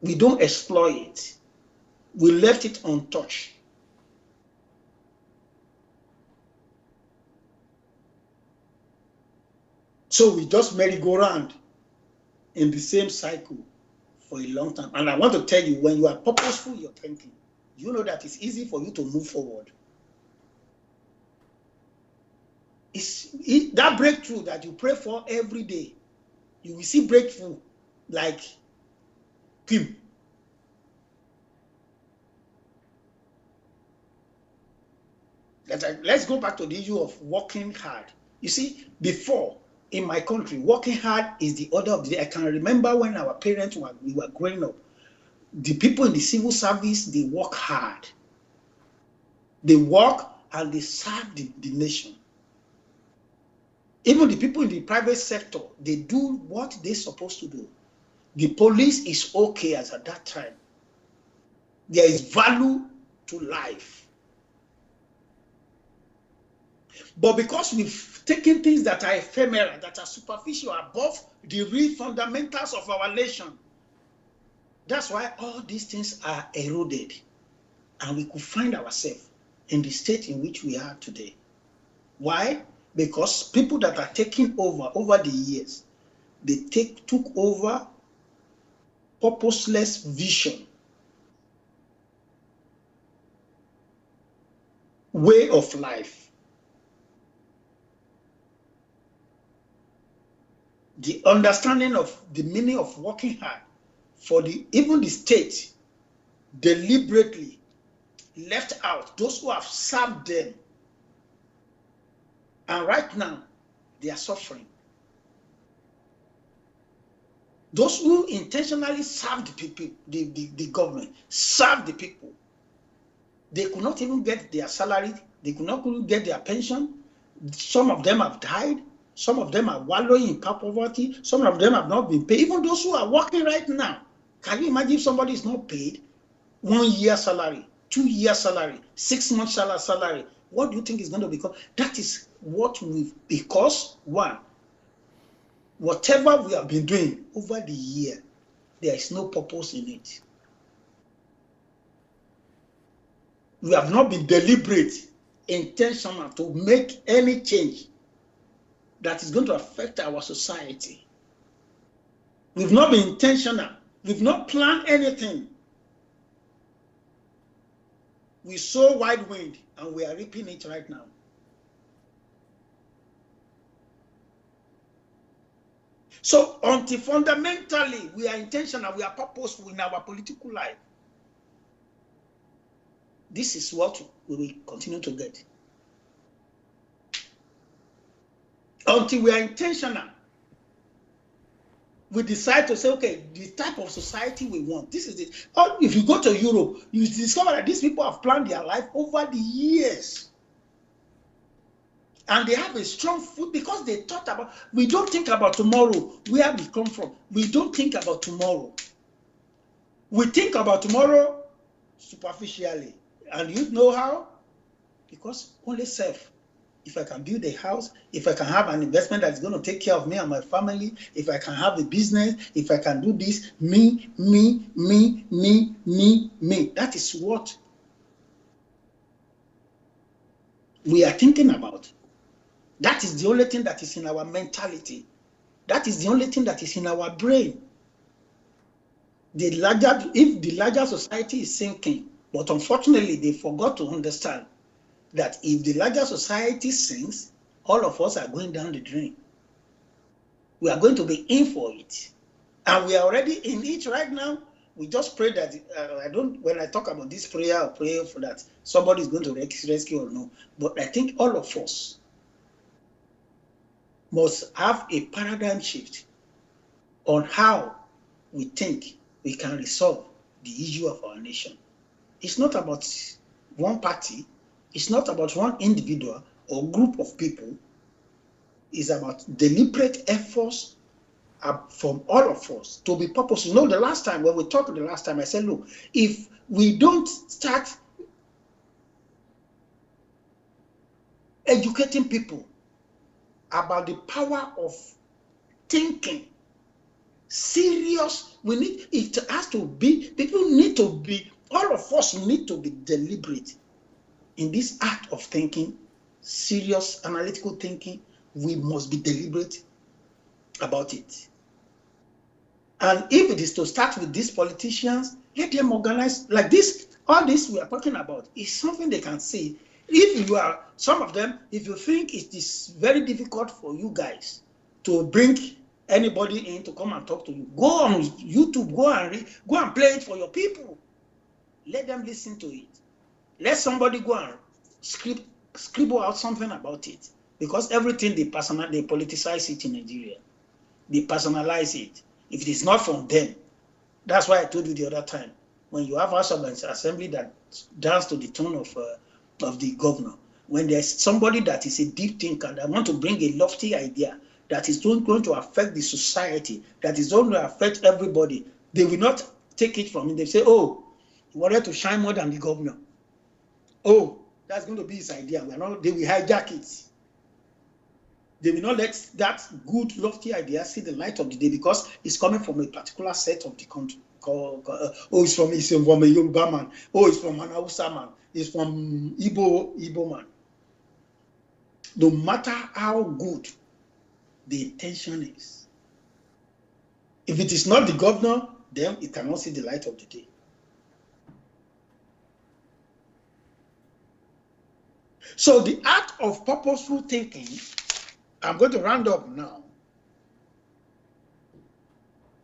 We don't explore it. We left it untouched. So we just merry-go-round in the same cycle for a long time. And I want to tell you, when you are purposeful in your thinking, you know that it's easy for you to move forward. That breakthrough that you pray for every day, you will see breakthrough like Kim. Let's go back to the issue of working hard. You see, before, in my country, working hard is the order of the day. I can remember when our parents we were growing up, the people in the civil service, they work hard. They work and they serve the nation. Even the people in the private sector, they do what they're supposed to do. The police is okay as at that time. There is value to life. But because we've taken things that are ephemeral, that are superficial, above the real fundamentals of our nation, that's why all these things are eroded. And we could find ourselves in the state in which we are today. Why? Because people that are taking over the years, they took over purposeless vision, way of life. The understanding of the meaning of working hard for even the state deliberately left out those who have served them. And right now, they are suffering. Those who intentionally served the people, the government, served the people, they could not even get their salary, they could not even get their pension. Some of them have died. Some of them are wallowing in poverty. Some of them have not been paid. Even those who are working right now, can you imagine if somebody is not paid 1 year salary, 2 year salary, 6 months salary? What do you think is going to become? That is what because one, whatever we have been doing over the year, there is no purpose in it. We have not been deliberate, intentional to make any change that is going to affect our society. We've not been intentional. We've not planned anything. We sow wide wind and we are reaping it right now. So until fundamentally we are intentional, we are purposeful in our political life, this is what we will continue to get. Until we are intentional, we decide to say, okay, the type of society we want, this is it. Or if you go to Europe, you discover that these people have planned their life over the years. And they have a strong foot because they thought about, we don't think about tomorrow, where we come from. We don't think about tomorrow. We think about tomorrow superficially. And you know how? Because only self. If I can build a house, if I can have an investment that's going to take care of me and my family, if I can have a business, if I can do this, me. That is what we are thinking about. That is the only thing that is in our mentality. That is the only thing that is in our brain. If the larger society is sinking, but unfortunately they forgot to understand that if the larger society sinks, all of us are going down the drain. We are going to be in for it. And we are already in it right now. We just pray that, when I talk about this prayer, I pray for that somebody is going to rescue or no. But I think all of us must have a paradigm shift on how we think we can resolve the issue of our nation. It's not about one party. It's not about one individual or group of people. It's about deliberate efforts from all of us to be purposeful. You know, the last time, when we talked the last time, I said, look, if we don't start educating people about the power of thinking, serious, it has to be, people need to be, all of us need to be deliberate in this act of thinking, serious analytical thinking. We must be deliberate about it. And if it is to start with these politicians, let them organize like this. All this we are talking about is something they can see. If you are, some of them, if you think it is very difficult for you guys to bring anybody in to come and talk to you. Go on YouTube, go and play it for your people. Let them listen to it. Let somebody go and scribble out something about it. Because everything they politicize it in Nigeria. They personalize it. If it is not from them, that's why I told you the other time, when you have House of Assembly that dance to the tune of the governor, when there's somebody that is a deep thinker that want to bring a lofty idea that is going to affect the society, that is going to affect everybody, they will not take it from him. They say, oh, he wanted to shine more than the governor. Oh, that's going to be his idea. They will hijack it. They will not let that good, lofty idea see the light of the day because it's coming from a particular set of the country. It's from a Yoruba man. Oh, it's from an Hausa man. It's from Igbo man. No matter how good the intention is, if it is not the governor, then it cannot see the light of the day. So the act of purposeful thinking, I'm going to round up now,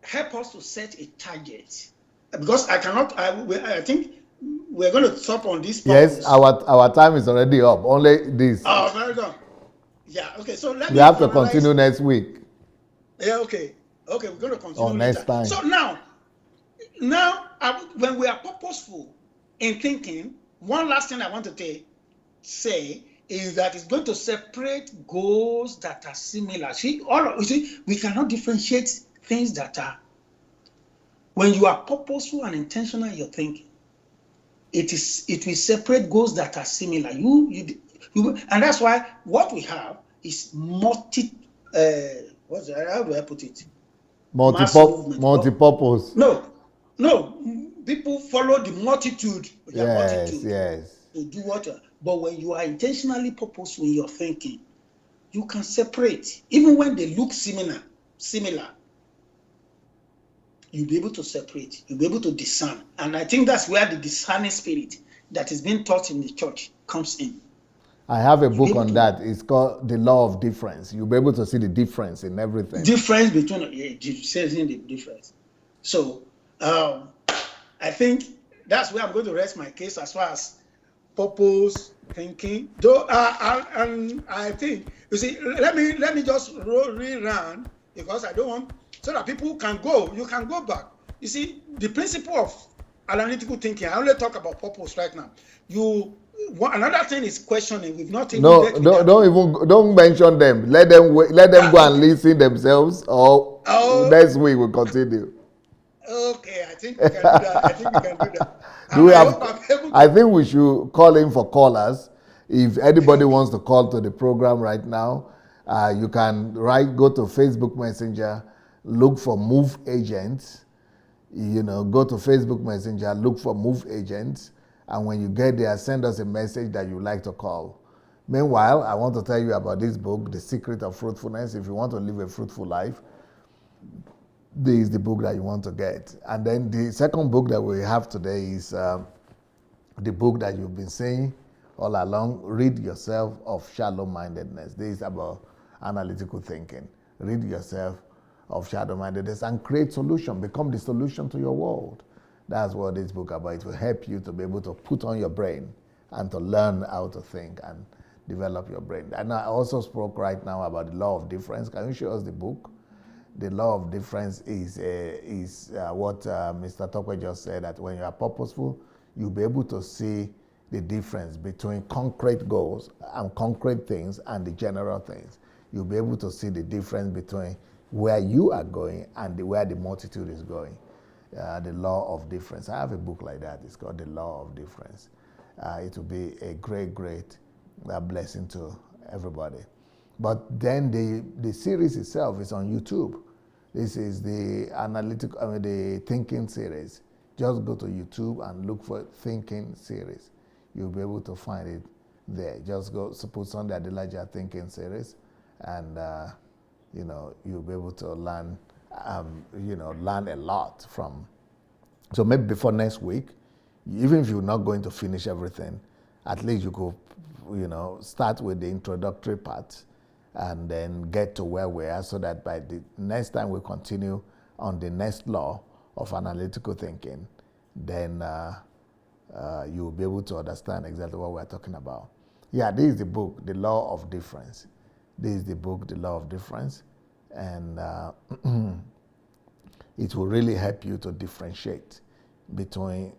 help us to set a target. Because I think we're going to stop on this purpose. Yes, our time is already up. Only this. Oh, very good. Yeah, okay. So we have to continue next week. Yeah, okay. Okay, we're going to continue next time. So now, when we are purposeful in thinking, one last thing I want to say is that it's going to separate goals that are similar. We cannot differentiate things that are. When you are purposeful and intentional in your thinking, it will separate goals that are similar. And that's why what we have is how do I put it? Multi-purpose. No. People follow the multitude. Yes. To do what. But when you are intentionally purposeful in your thinking, you can separate. Even when they look similar, you'll be able to separate. You'll be able to discern. And I think that's where the discerning spirit that is being taught in the church comes in. I have a book on that. It's called The Law of Difference. You'll be able to see the difference in everything. Difference between, the difference. So, I think that's where I'm going to rest my case as far as purpose thinking. Though, and I think, you see, let me just rerun because I don't want, so that people can go. You can go back. You see, the principle of analytical thinking. I only talk about purpose right now. Another thing is questioning. We've not even don't mention them. Let them go and listen themselves. Or next week we'll continue. Okay, I think we can do that. I think we should call in for callers. If anybody wants to call to the program right now, you can go to Facebook Messenger, look for Move Agents. Go to Facebook Messenger, look for Move Agents. And when you get there, send us a message that you'd like to call. Meanwhile, I want to tell you about this book, The Secret of Fruitfulness. If you want to live a fruitful life, this is the book that you want to get. And then the second book that we have today is the book that you've been saying all along, Rid Yourself of Shallow-Mindedness. This is about analytical thinking. Rid yourself of shallow-mindedness and create solution. Become the solution to your world. That's what this book is about. It will help you to be able to put on your brain and to learn how to think and develop your brain. And I also spoke right now about the law of difference. Can you show us the book? The law of difference is what Mr. Tope just said, that when you are purposeful, you'll be able to see the difference between concrete goals and concrete things and the general things. You'll be able to see the difference between where you are going and where the multitude is going. The law of difference. I have a book like that. It's called The Law of Difference. It will be a great blessing to everybody. But then the series itself is on YouTube. This is the the thinking series. Just go to YouTube and look for thinking series. You'll be able to find it there. Just go put Sunday Adelaja thinking series, and you'll be able to learn. Learn a lot from. So maybe before next week, even if you're not going to finish everything, at least you could, start with the introductory part and then get to where we are, so that by the next time we continue on the next law of analytical thinking, then you'll be able to understand exactly what we're talking about. Yeah, this is the book, The Law of Difference. This is the book, The Law of Difference, and it will really help you to differentiate between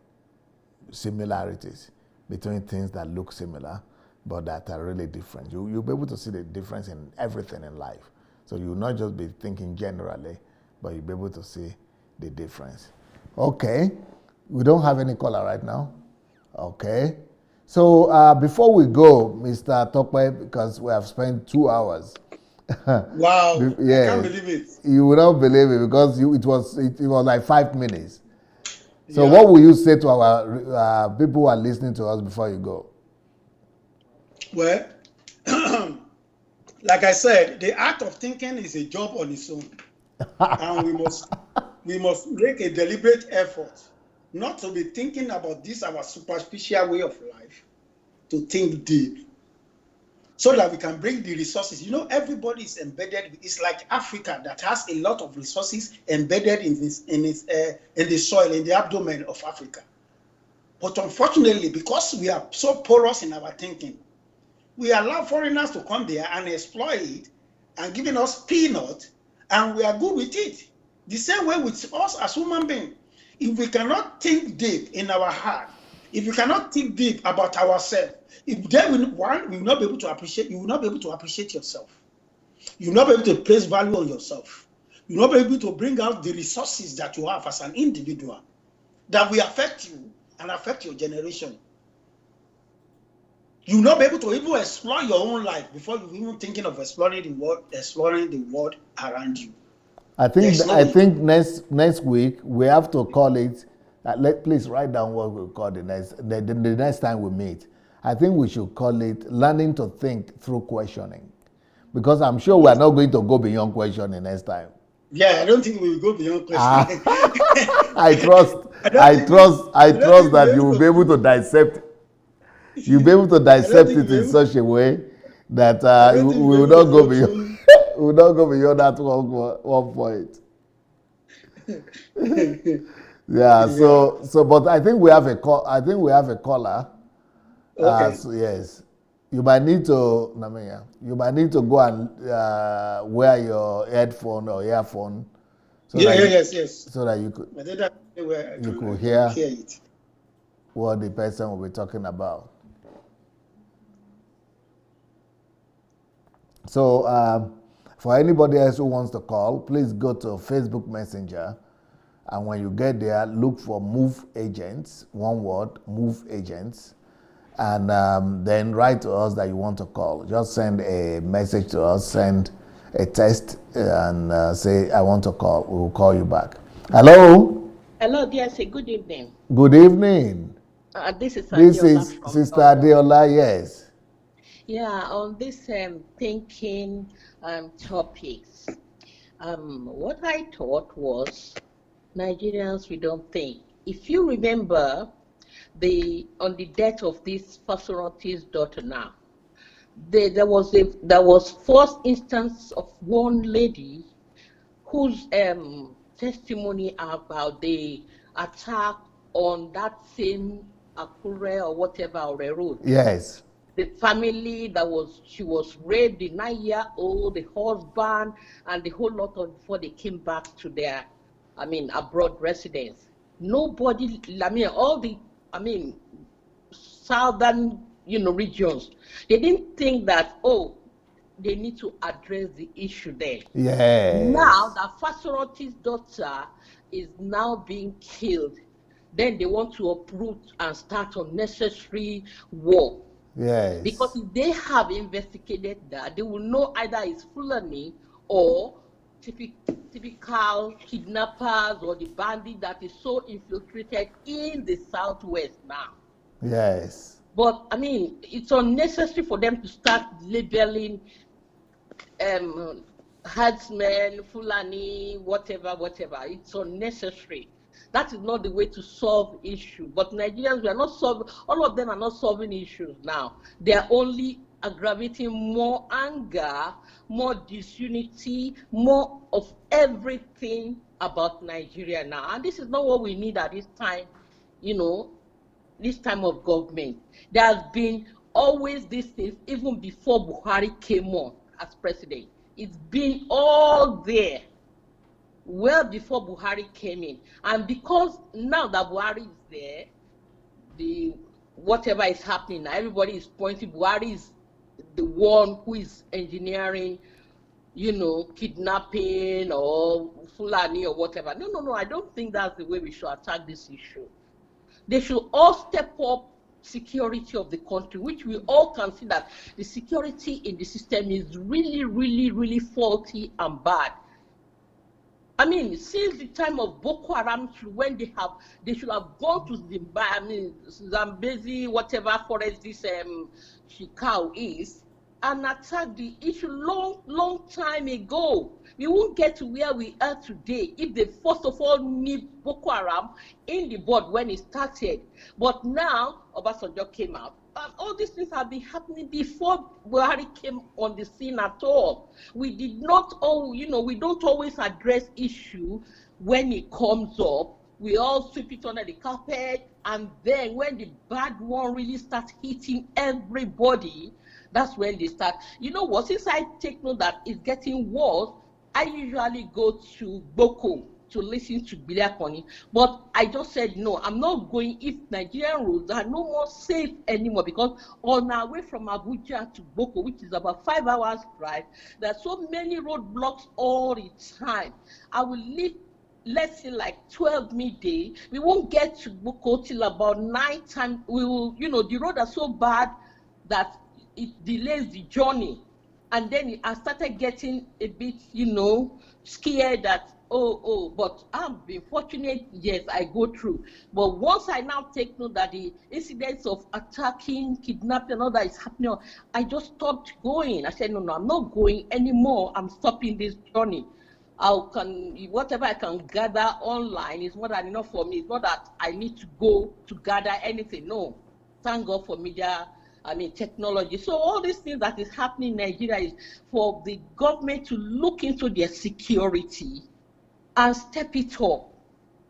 similarities, between things that look similar but that are really different. You'll be able to see the difference in everything in life. So you'll not just be thinking generally, but you'll be able to see the difference. Okay, we don't have any caller right now. Okay, so before we go, Mr. Tope, because we have spent 2 hours. Wow, Yeah, I can't believe it. You will not believe it, because it was like 5 minutes. So Yeah. what will you say to our people who are listening to us before you go? Well, like I said, the art of thinking is a job on its own. And we must make a deliberate effort not to be thinking about this, our superficial way of life, to think deep, so that we can bring the resources. You know, everybody is embedded. It's like Africa that has a lot of resources embedded in the soil, in the abdomen of Africa. But unfortunately, because we are so porous in our thinking, we allow foreigners to come there and exploit it and giving us peanuts, and we are good with it. The same way with us as human beings. If we cannot think deep in our heart, if we cannot think deep about ourselves, then we will not be able to appreciate. You will not be able to appreciate yourself. You will not be able to place value on yourself. You will not be able to bring out the resources that you have as an individual that will affect you and affect your generation. You will not be able to even explore your own life before you even thinking of exploring the world around you. I think next week we have to call it. Please write down what we'll call the next time we meet. I think we should call it learning to think through questioning, because I'm sure we are not going to go beyond questioning next time. Yeah, I don't think we will go beyond questioning. I trust that you will be able to dissect. You'll be able to dissect it in such a way that we will not go beyond. We will not go beyond that one point. Yeah. So, but I think we have a call. I think we have a caller. Okay. So yes, you might need to. You might need to go and wear your headphone or earphone. So yes. So that you could. You could hear it. What the person will be talking about. So for anybody else who wants to call, please go to Facebook Messenger, and when you get there, look for Move Agents, one word, Move Agents, and then write to us that you want to call. Just send a message to us, send a text, and say, I want to call. We will call you back. Hello? Hello, DSA. Good evening. Good evening. This is Sister Adeola, yes. Yeah, on this thinking topics, what I thought was Nigerians, we don't think. If you remember, on the death of this Fasorati's daughter now, there was first instance of one lady whose testimony about the attack on that same Akure or whatever road. Yes. The family she was raped, the 9-year-old, the husband, and the whole lot of before they came back to their, abroad residence. Nobody, all the, southern, regions, they didn't think that, they need to address the issue there. Yes. Now that Fasorati's daughter is now being killed, then they want to uproot and start unnecessary war. Yes. Because if they have investigated that, they will know either it's Fulani or typical kidnappers or the bandit that is so infiltrated in the southwest now. Yes. But it's unnecessary for them to start labeling herdsmen, Fulani, whatever. It's unnecessary. That is not the way to solve issue. But Nigerians, we are not solving. All of them are not solving issues now. They are only aggravating more anger, more disunity, more of everything about Nigeria now. And this is not what we need at this time, this time of government. There has been always these things even before Buhari came on as president. It's been all there well before Buhari came in. And because now that Buhari is there, whatever is happening now, everybody is pointing Buhari is the one who is engineering, kidnapping or Fulani or whatever. No, I don't think that's the way we should attack this issue. They should all step up security of the country, which we all can see that the security in the system is really, really, really faulty and bad. I mean, since the time of Boko Haram, when they should have gone to Zambezi, whatever forest this Shikau is, and attacked the issue long time ago. We won't get to where we are today if they first of all need Boko Haram in the board when it started. But now, Obasanjo came out. And all these things have been happening before Buhari came on the scene at all. We did not we don't always address issue when it comes up. We all sweep it under the carpet, and then when the bad one really starts hitting everybody, that's when they start. You know what? Since I take note that it's getting worse, I usually go to Boko to listen to Biliakoni, but I just said no, I'm not going if Nigerian roads are no more safe anymore, because on our way from Abuja to Boko, which is about 5 hours drive, there are so many roadblocks all the time. I will leave, let's say like 12 midday, we won't get to Boko till about 9 time. We will, the roads are so bad that it delays the journey. And then I started getting a bit, scared that, but I've been fortunate, yes, I go through. But once I now take note that the incidents of attacking, kidnapping, and all that is happening, I just stopped going. I said, no, I'm not going anymore. I'm stopping this journey. Whatever I can gather online is more than enough for me. It's not that I need to go to gather anything. No, thank God for media. Technology. So all these things that is happening in Nigeria is for the government to look into their security and step it up,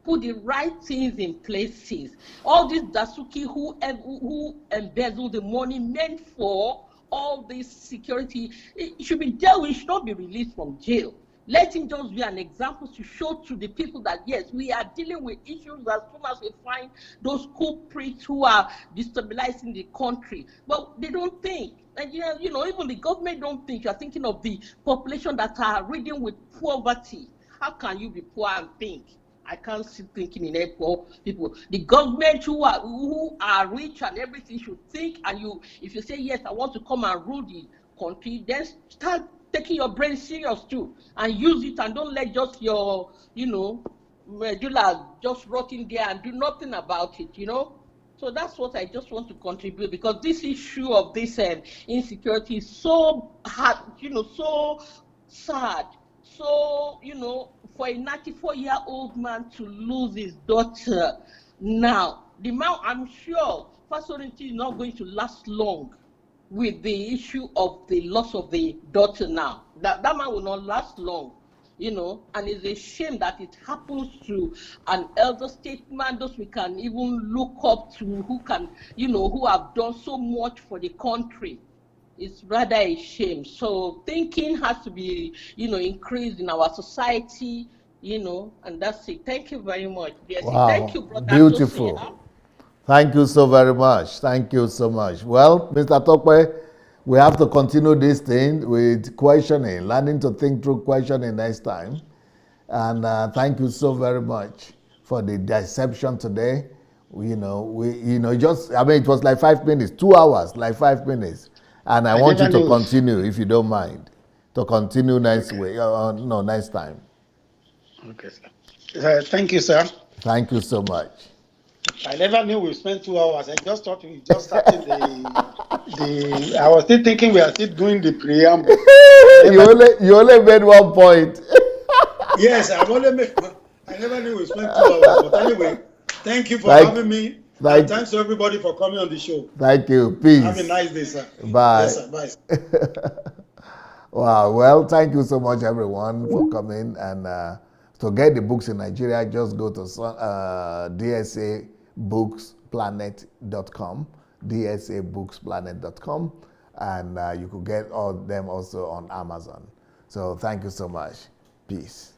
put the right things in places. All these Dasuki who embezzle the money meant for all this security, it should be dealt with, should not be released from jail. Let him just be an example to show to the people that, yes, we are dealing with issues as soon as we find those culprits who are destabilizing the country. But they don't think. And, even the government don't think. You're thinking of the population that are riddled with poverty. How can you be poor and think? I can't see thinking in a poor people. The government who are rich and everything should think, and if you say, yes, I want to come and rule the country, then start taking your brain serious too, and use it, and don't let just your, medulla just rot in there and do nothing about it, So that's what I just want to contribute, because this issue of this insecurity is so hard, so sad. So, for a 94-year-old man to lose his daughter now, the man, I'm sure, Fasolity is not going to last long with the issue of the loss of the daughter now. That man will not last long, and it's a shame that it happens to an elder statesman, those we can even look up to, who can, who have done so much for the country. It's rather a shame. So thinking has to be, increased in our society, and that's it. Thank you very much. DSA. Wow. Thank you, brother. Beautiful. Thank you so very much. Thank you so much. Well, Mr. Tope, we have to continue this thing with questioning, learning to think through questioning next time. And thank you so very much for the dissection today. It was like 5 minutes, 2 hours, like 5 minutes. And I want you to continue, if you don't mind, to continue next next time. Okay, sir. Thank you, sir. Thank you so much. I never knew we spent 2 hours. I just thought we just started I was still thinking we are still doing the preamble. You only made 1 point. Yes, I never knew we spent 2 hours. But anyway, thank you for having me. Thanks to everybody for coming on the show. Thank you. Peace. Have a nice day, sir. Bye. Yes, sir. Bye. Wow. Well, thank you so much, everyone, for coming. And to get the books in Nigeria, just go to DSABooksPlanet.com, DSABooksPlanet.com, and you could get all of them also on Amazon. So thank you so much. Peace.